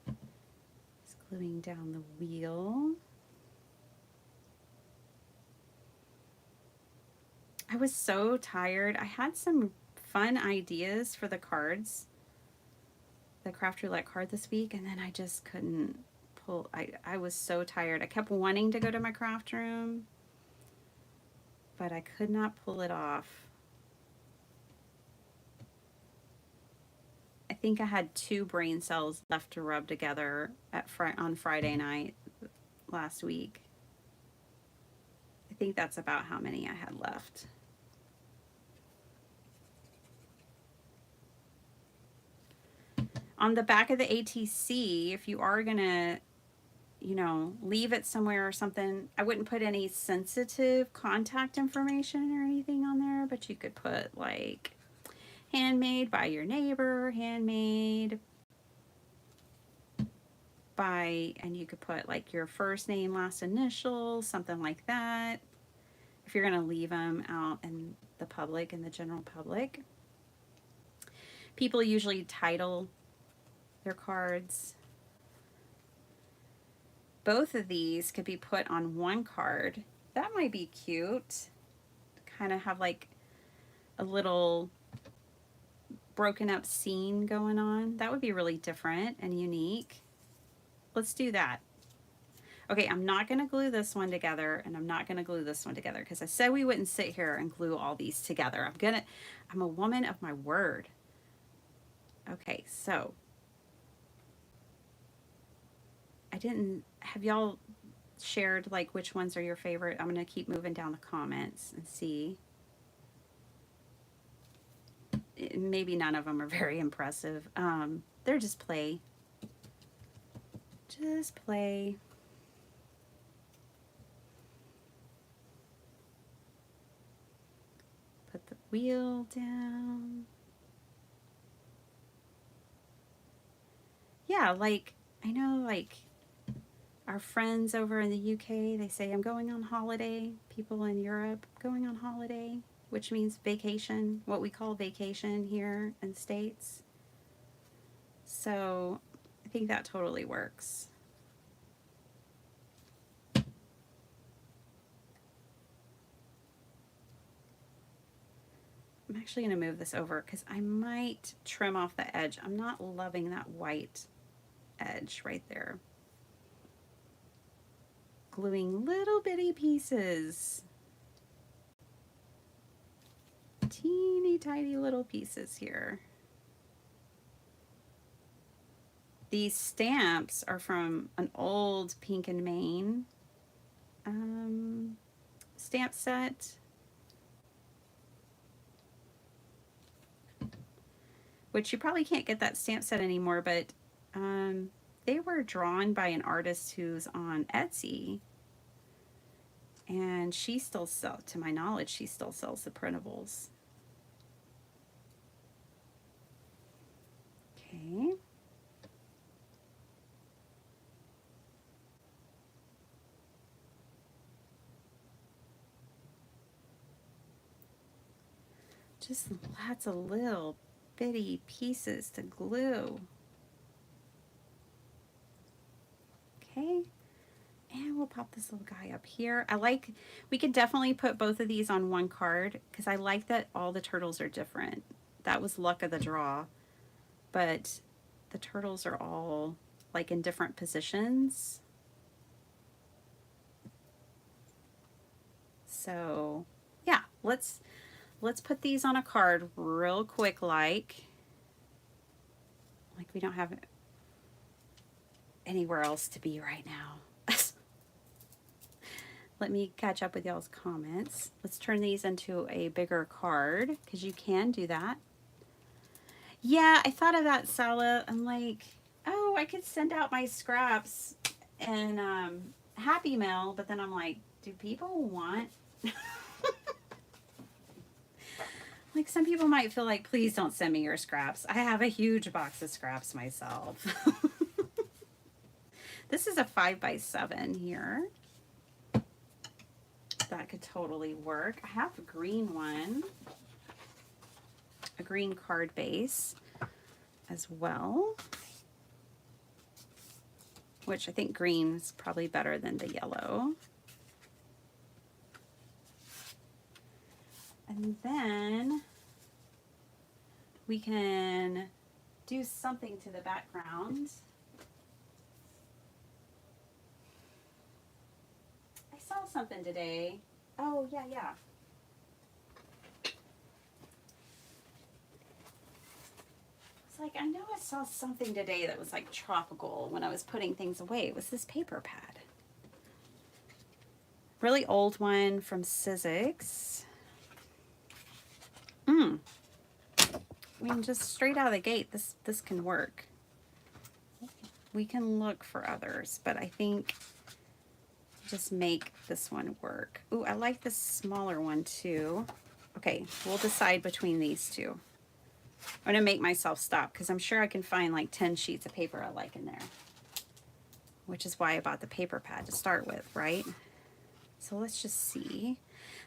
Just gluing down the wheel. I was so tired. I had some fun ideas for the cards, the craft roulette card this week, and then I just couldn't pull, I was so tired. I kept wanting to go to my craft room, but I could not pull it off. I think I had 2 brain cells left to rub together on Friday night last week. I think that's about how many I had left. On the back of the ATC, if you are gonna, you know, leave it somewhere or something, I wouldn't put any sensitive contact information or anything on there, but you could put like handmade by your neighbor, handmade by, and you could put like your first name, last initial, something like that. If you're going to leave them out in the public, in the general public. People usually title their cards. Both of these could be put on one card. That might be cute. Kind of have like a little broken up scene going on. That would be really different and unique. Let's do that. Okay, I'm not going to glue this one together, and I'm not going to glue this one together because I said we wouldn't sit here and glue all these together. I'm a woman of my word. Okay, so have y'all shared like which ones are your favorite? I'm going to keep moving down the comments and see. Maybe none of them are very impressive. They're just play. Just play. Put the wheel down. Yeah, like, I know, like, our friends over in the UK, they say, I'm going on holiday. People in Europe, going on holiday, which means vacation, what we call vacation here in the States. So, I think that totally works. I'm actually going to move this over because I might trim off the edge. I'm not loving that white edge right there. Gluing little bitty pieces. Teeny tiny little pieces here. These stamps are from an old Pink and Main stamp set. Which you probably can't get that stamp set anymore, but they were drawn by an artist who's on Etsy. And she still sells, to my knowledge, she still sells the printables. Okay. Just lots of little bitty pieces to glue. Okay. And we'll pop this little guy up here. We could definitely put both of these on one card because I like that all the turtles are different. That was luck of the draw. But the turtles are all like in different positions. So yeah, let's put these on a card real quick like we don't have anywhere else to be right now. Let me catch up with y'all's comments. Let's turn these into a bigger card because you can do that. Yeah, I thought of that, Sala. I'm like, oh, I could send out my scraps and Happy Mail, but then I'm like, do people want... Like, some people might feel like, please don't send me your scraps. I have a huge box of scraps myself. This is a 5x7 here. That could totally work. I have a green one. A green card base as well. Which I think green is probably better than the yellow. And then we can do something to the background. saw something today. Oh, yeah, yeah. It's like, I know I saw something today that was like tropical when I was putting things away. It was this paper pad. Really old one from Sizzix. I mean, just straight out of the gate, this can work. We can look for others, but I think just make this one work. Ooh, I like this smaller one too. Okay, we'll decide between these two. I'm gonna make myself stop because I'm sure I can find like 10 sheets of paper I like in there, which is why I bought the paper pad to start with, right? So let's just see.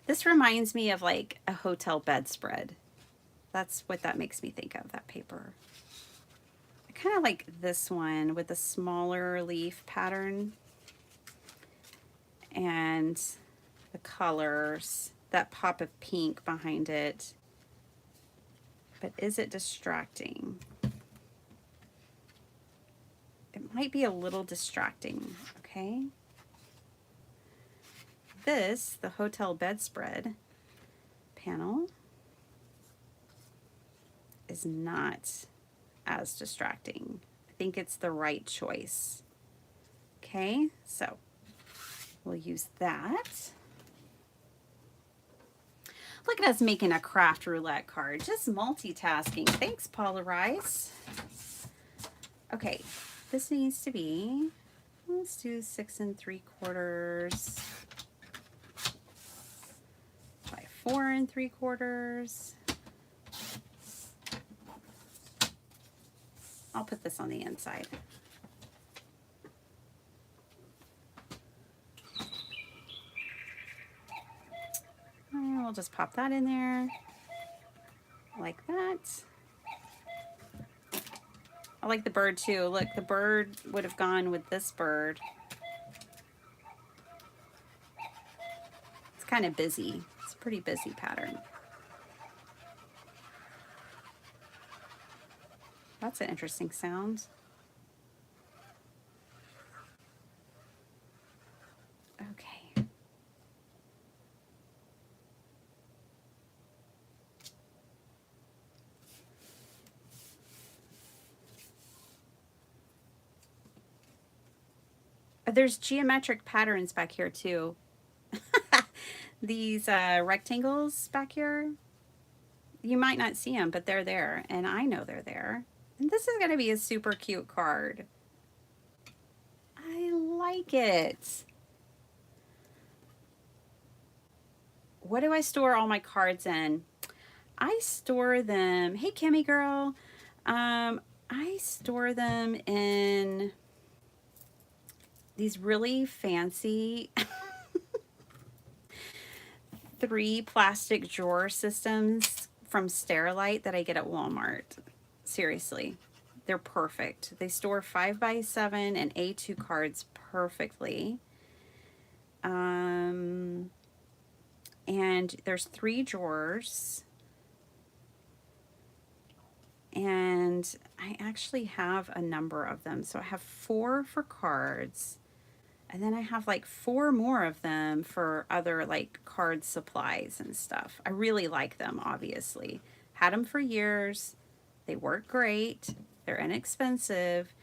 This reminds me of like a hotel bedspread. That's what that makes me think of, that paper. I kind of like this one with the smaller leaf pattern and the colors, that pop of pink behind it. But is it distracting? It might be a little distracting, okay? This, the hotel bedspread panel, is not as distracting. I think it's the right choice. Okay, so we'll use that. Look at us making a craft roulette card, just multitasking. Thanks, Paula Rice. Okay, this needs to be, let's do 6 3/4 by 4 3/4. I'll put this on the inside. And we'll just pop that in there like that. I like the bird too. Look, the bird would have gone with this bird. It's kind of busy. It's a pretty busy pattern. That's an interesting sound. Okay. There's geometric patterns back here too. These rectangles back here, you might not see them, but they're there, and I know they're there. And this is going to be a super cute card. I like it. What do I store all my cards in? I store them, hey Kimmy girl, I store them in these really fancy 3 plastic drawer systems from Sterilite that I get at Walmart. Seriously, they're perfect. They store 5x7 and A2 cards perfectly. And there's 3 drawers. And I actually have a number of them. So I have 4 for cards. And then I have like 4 more of them for other like card supplies and stuff. I really like them, obviously. Had them for years. They work great. They're inexpensive.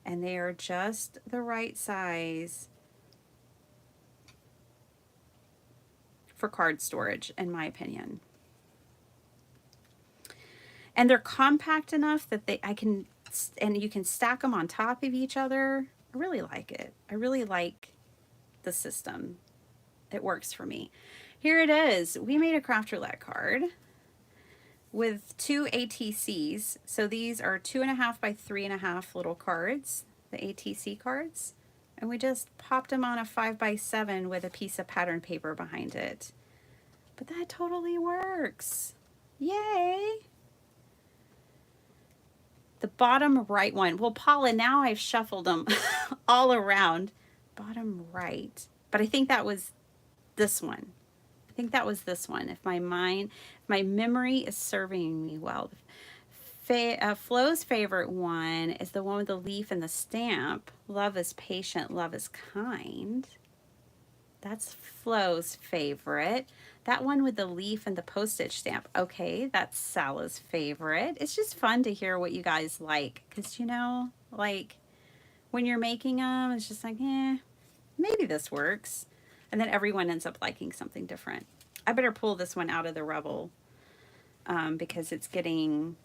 And they are just the right size for card storage, in my opinion. And they're compact enough that and you can stack them on top of each other. I really like it. I really like the system. It works for me. Here it is. We made a craft roulette card with 2 ATCs. So these are 2.5 by 3.5 little cards, the ATC cards. And we just popped them on a 5x7 with a piece of pattern paper behind it. But that totally works. Yay! The bottom right one. Well, Paula, now I've shuffled them all around. Bottom right. But I think that was this one. I think that was this one. If my memory is serving me well. Flo's favorite one is the one with the leaf and the stamp. Love is patient, love is kind. That's Flo's favorite. That one with the leaf and the postage stamp. Okay, that's Salah's favorite. It's just fun to hear what you guys like. Because, you know, like when you're making them, it's just like, maybe this works. And then everyone ends up liking something different. I better pull this one out of the rubble because it's getting,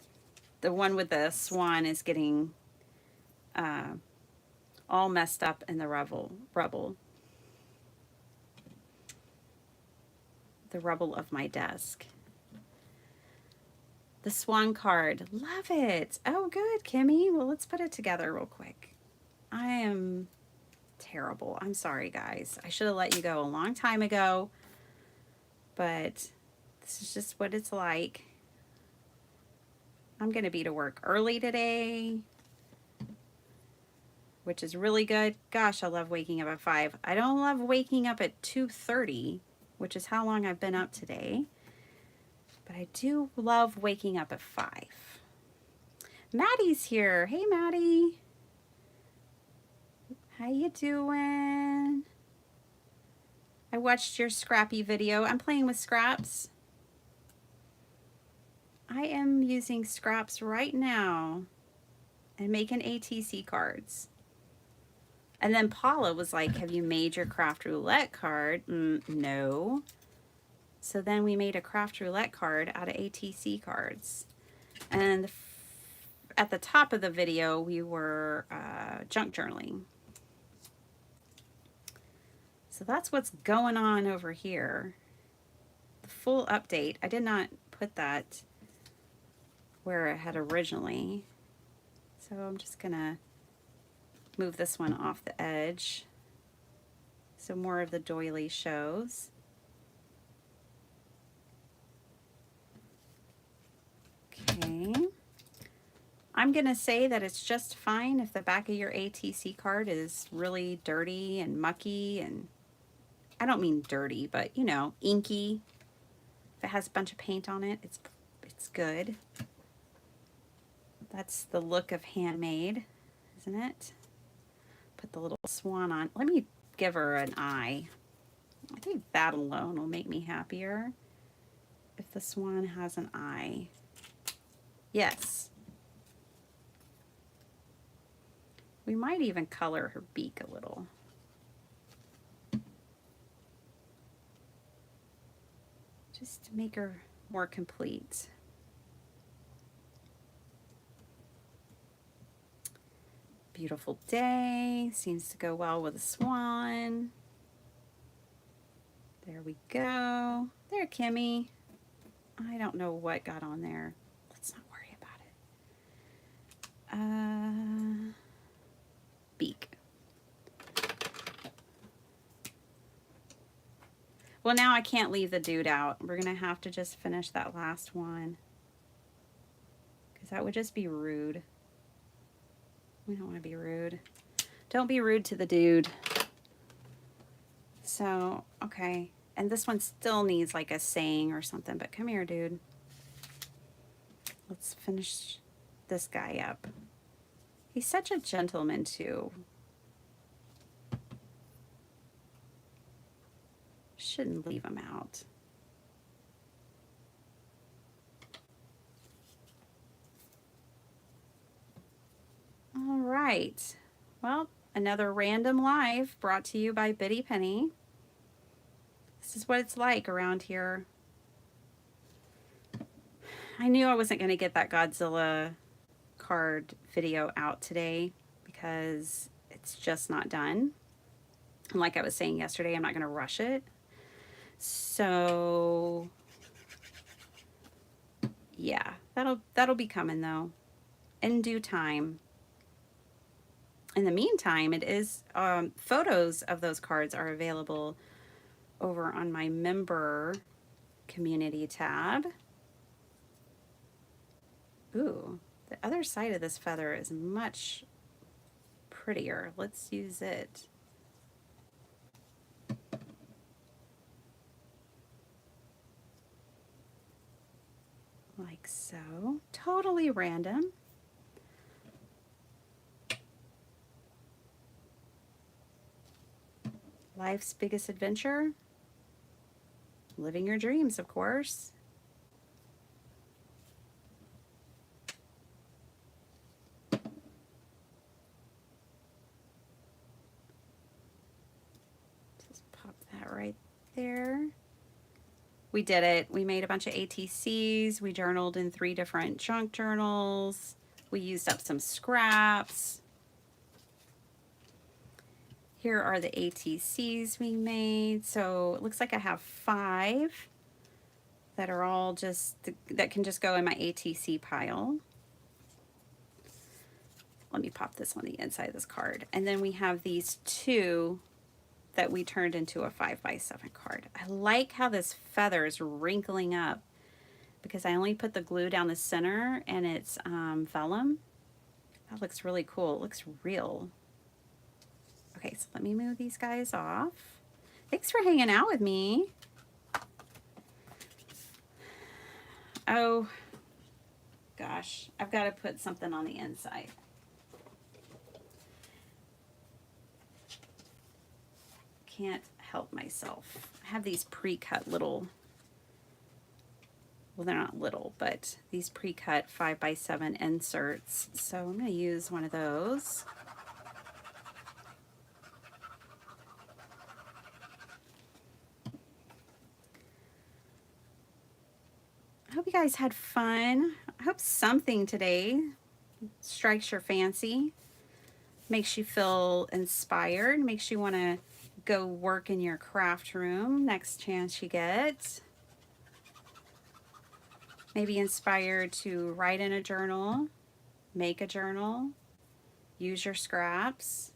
the one with the swan is getting all messed up in the rubble. The rubble of my desk. The swan card. Love it. Oh, good, Kimmy. Well, let's put it together real quick. I am terrible. I'm sorry, guys. I should have let you go a long time ago, but this is just what it's like. I'm going to be to work early today, which is really good. Gosh, I love waking up at 5. I don't love waking up at 2:30, which is how long I've been up today. But I do love waking up at 5. Maddie's here. Hey, Maddie. How you doing? I watched your Scrappy video. I'm playing with scraps. I am using scraps right now and making ATC cards. And then Paula was like, have you made your craft roulette card? No. So then we made a craft roulette card out of ATC cards. And at the top of the video, we were junk journaling. So that's what's going on over here. The full update. I did not put that where it had originally. So I'm just going to move this one off the edge so more of the doily shows. Okay. I'm going to say that it's just fine if the back of your ATC card is really dirty and mucky, and I don't mean dirty, but you know, inky. If it has a bunch of paint on it, it's good. That's the look of handmade, isn't it? Put the little swan on. Let me give her an eye. I think that alone will make me happier if the swan has an eye. Yes. We might even color her beak a little. Just to make her more complete. Beautiful day. Seems to go well with a swan. There we go. There, Kimmy. I don't know what got on there. Let's not worry about it. Beak. Well, now I can't leave the dude out. We're going to have to just finish that last one, because that would just be rude. We don't want to be rude. Don't be rude to the dude. So, okay. And this one still needs like a saying or something, but come here, dude. Let's finish this guy up. He's such a gentleman, too. Shouldn't leave him out. All right. Well, another random live brought to you by Biddy Penny. This is what it's like around here. I knew I wasn't going to get that Godzilla card video out today because it's just not done. And like I was saying yesterday, I'm not going to rush it. So yeah, that'll be coming though in due time. In the meantime, it is photos of those cards are available over on my member community tab. Ooh, the other side of this feather is much prettier. Let's use it. Like so. Totally random. Life's biggest adventure? Living your dreams, of course. Just pop that right there. We did it. We made a bunch of ATCs. We journaled in 3 different junk journals. We used up some scraps. Here are the ATCs we made. So it looks like I have 5 that are all just, that can just go in my ATC pile. Let me pop this on the inside of this card. And then we have these 2 that we turned into a 5x7 card. I like how this feather is wrinkling up because I only put the glue down the center and it's vellum. That looks really cool. It looks real. Okay, so let me move these guys off. Thanks for hanging out with me. Oh, gosh. I've got to put something on the inside. Can't help myself. I have these pre-cut little, well, they're not little, but these pre-cut 5x7 inserts. So I'm going to use one of those. I hope you guys had fun. I hope something today strikes your fancy, makes you feel inspired, makes you want to go work in your craft room next chance you get. Maybe inspired to write in a journal, make a journal, use your scraps,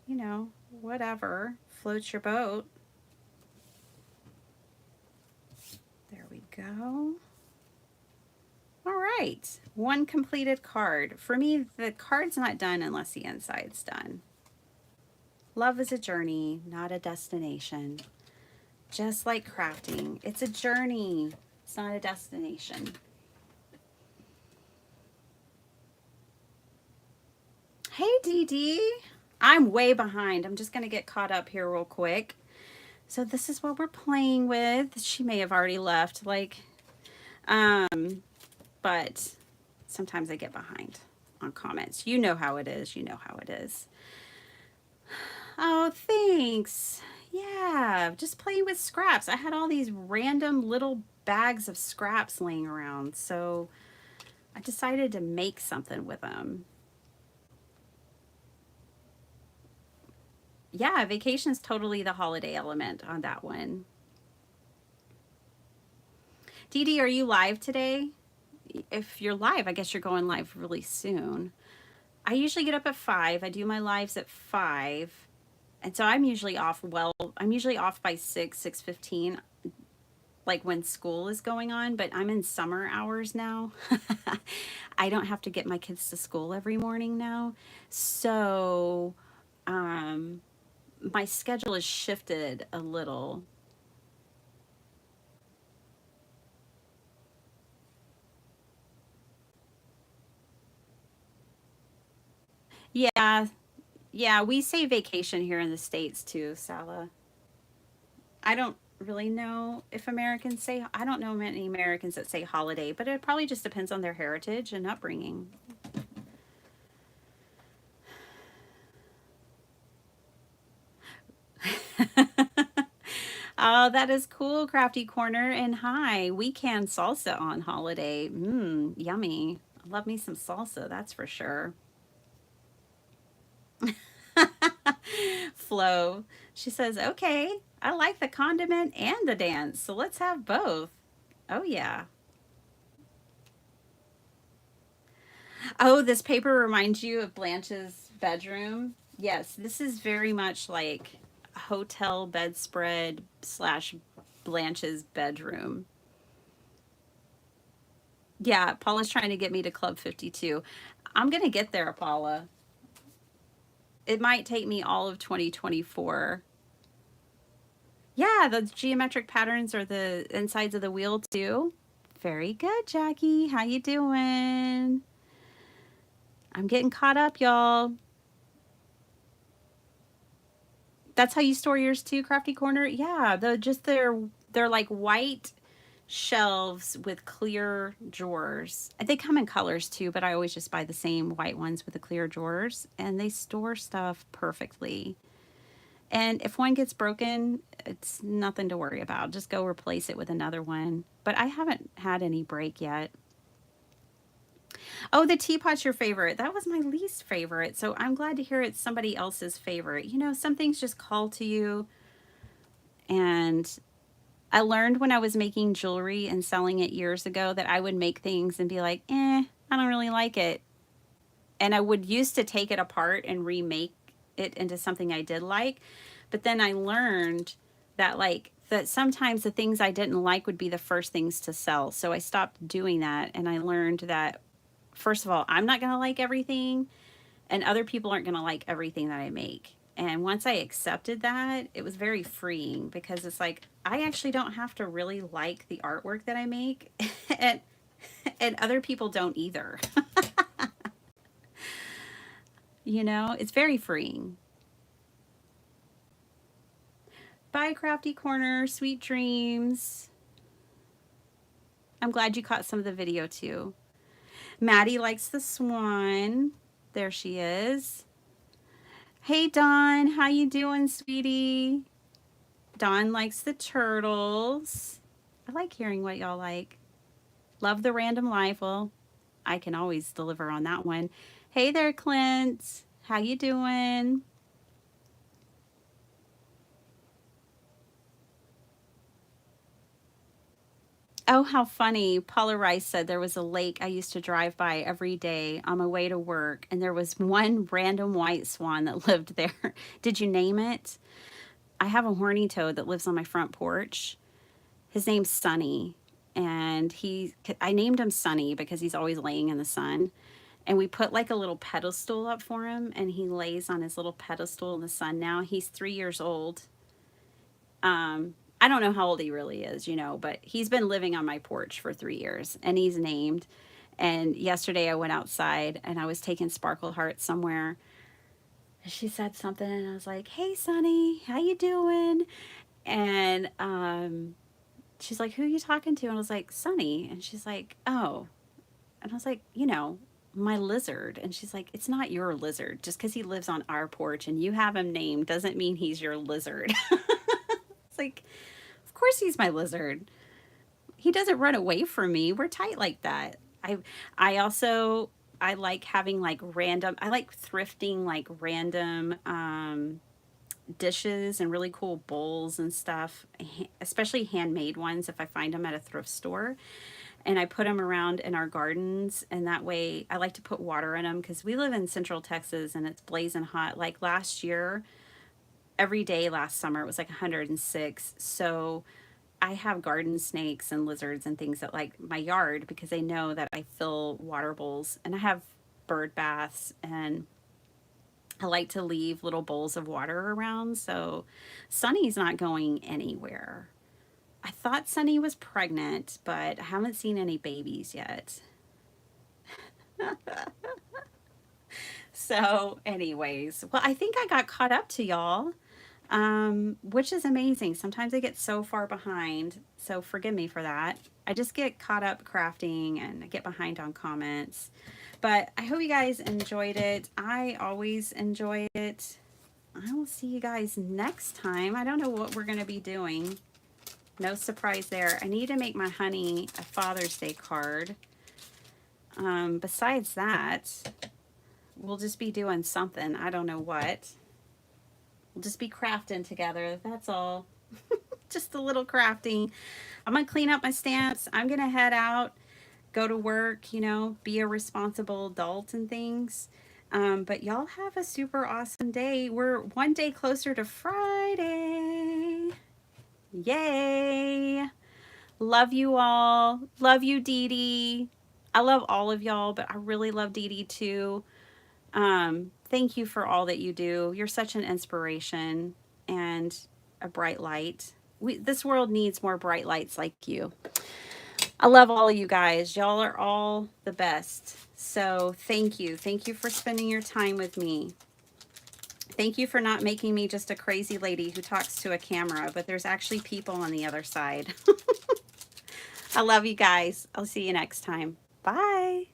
you know, whatever floats your boat. There we go. All right, 1 completed card. For me, the card's not done unless the inside's done. Love is a journey, not a destination. Just like crafting, it's a journey, it's not a destination. Hey, Dee Dee. I'm way behind. I'm just going to get caught up here real quick. So this is what we're playing with. She may have already left, like, but sometimes I get behind on comments. You know how it is. You know how it is. Oh, thanks. Yeah, just playing with scraps. I had all these random little bags of scraps laying around, so I decided to make something with them. Yeah, vacation is totally the holiday element on that one. Dee Dee, are you live today? If you're live, I guess you're going live really soon. I usually get up at 5. I do my lives at 5. And so I'm usually off, well, I'm usually off by 6:15, like when school is going on, but I'm in summer hours now. I don't have to get my kids to school every morning now. So my schedule is shifted a little. Yeah, yeah, we say vacation here in the States too, Sala. I don't really know if Americans say, I don't know many Americans that say holiday, but it probably just depends on their heritage and upbringing. Oh, that is cool, Crafty Corner. And hi, we can salsa on holiday. Mmm, yummy. I love me some salsa, that's for sure. Flo, she says, okay, I like the condiment and the dance, so let's have both. Oh, yeah. Oh, this paper reminds you of Blanche's bedroom. Yes, this is very much like a hotel bedspread slash Blanche's bedroom. Yeah, Paula's trying to get me to Club 52. I'm going to get there, Paula. It might take me all of 2024. Yeah, the geometric patterns are the insides of the wheel too. Very good, Jackie. How you doing? I'm getting caught up, y'all. That's how you store yours too, Crafty Corner? Yeah, they're like white shelves with clear drawers. They come in colors too, but I always just buy the same white ones with the clear drawers, and they store stuff perfectly. And if one gets broken, it's nothing to worry about. Just go replace it with another one. But I haven't had any break yet. Oh, the teapot's your favorite. That was my least favorite. So I'm glad to hear it's somebody else's favorite. You know, some things just call to you. And I learned when I was making jewelry and selling it years ago that I would make things and be like, I don't really like it. And I would used to take it apart and remake it into something I did like. But then I learned that that sometimes the things I didn't like would be the first things to sell. So I stopped doing that, and I learned that first of all, I'm not going to like everything, and other people aren't going to like everything that I make. And once I accepted that, it was very freeing because it's like I actually don't have to really like the artwork that I make, and other people don't either. You know, it's very freeing. Bye, Crafty Corner. Sweet dreams. I'm glad you caught some of the video too. Maddie likes the swan. There she is. Hey, Dawn. How you doing, sweetie? Dawn likes the turtles. I like hearing what y'all like. Love the random life. Well, I can always deliver on that one. Hey there, Clint. How you doing? Oh, how funny. Paula Rice said there was a lake I used to drive by every day on my way to work, and there was one random white swan that lived there. Did you name it? I have a horny toad that lives on my front porch. His name's Sunny, and I named him Sunny because he's always laying in the sun. And we put like a little pedestal up for him, and he lays on his little pedestal in the sun now. He's 3 years old. I don't know how old he really is, you know, but he's been living on my porch for 3 years, and he's named. And yesterday I went outside and I was taking Sparkle Heart somewhere. She said something, and I was like, "Hey, Sonny, how you doing?" And she's like, "Who are you talking to?" And I was like, "Sonny." And she's like, "Oh." And I was like, "You know, my lizard." And she's like, "It's not your lizard. Just because he lives on our porch and you have him named doesn't mean he's your lizard." It's like, of course he's my lizard. He doesn't run away from me. We're tight like that. I also I like having like random I like thrifting like random dishes and really cool bowls and stuff, especially handmade ones if I find them at a thrift store. And I put them around in our gardens, and that way I like to put water in them because we live in Central Texas and it's blazing hot. Like last year, every day last summer it was like 106. So I have garden snakes and lizards and things that like my yard because they know that I fill water bowls, and I have bird baths, and I like to leave little bowls of water around. So Sunny's not going anywhere. I thought Sunny was pregnant, but I haven't seen any babies yet. So, anyways, well, I think I got caught up to y'all, which is amazing. Sometimes I get so far behind, so forgive me for that. I just get caught up crafting and I get behind on comments. But I hope you guys enjoyed it. I always enjoy it. I will see you guys next time. I don't know what we're going to be doing. No surprise there. I need to make my honey a Father's Day card. Besides that, we'll just be doing something. I don't know what. We'll just be crafting together. That's all. Just a little crafting. I'm going to clean up my stamps. I'm going to head out, go to work, you know, be a responsible adult and things. But y'all have a super awesome day. We're one day closer to Friday. Yay! Love you all. Love you, Dee Dee. I love all of y'all, but I really love Dee Dee too. Thank you for all that you do. You're such an inspiration and a bright light. This world needs more bright lights like you. I love all of you guys. Y'all are all the best. So thank you. Thank you for spending your time with me. Thank you for not making me just a crazy lady who talks to a camera, but there's actually people on the other side. I love you guys. I'll see you next time. Bye.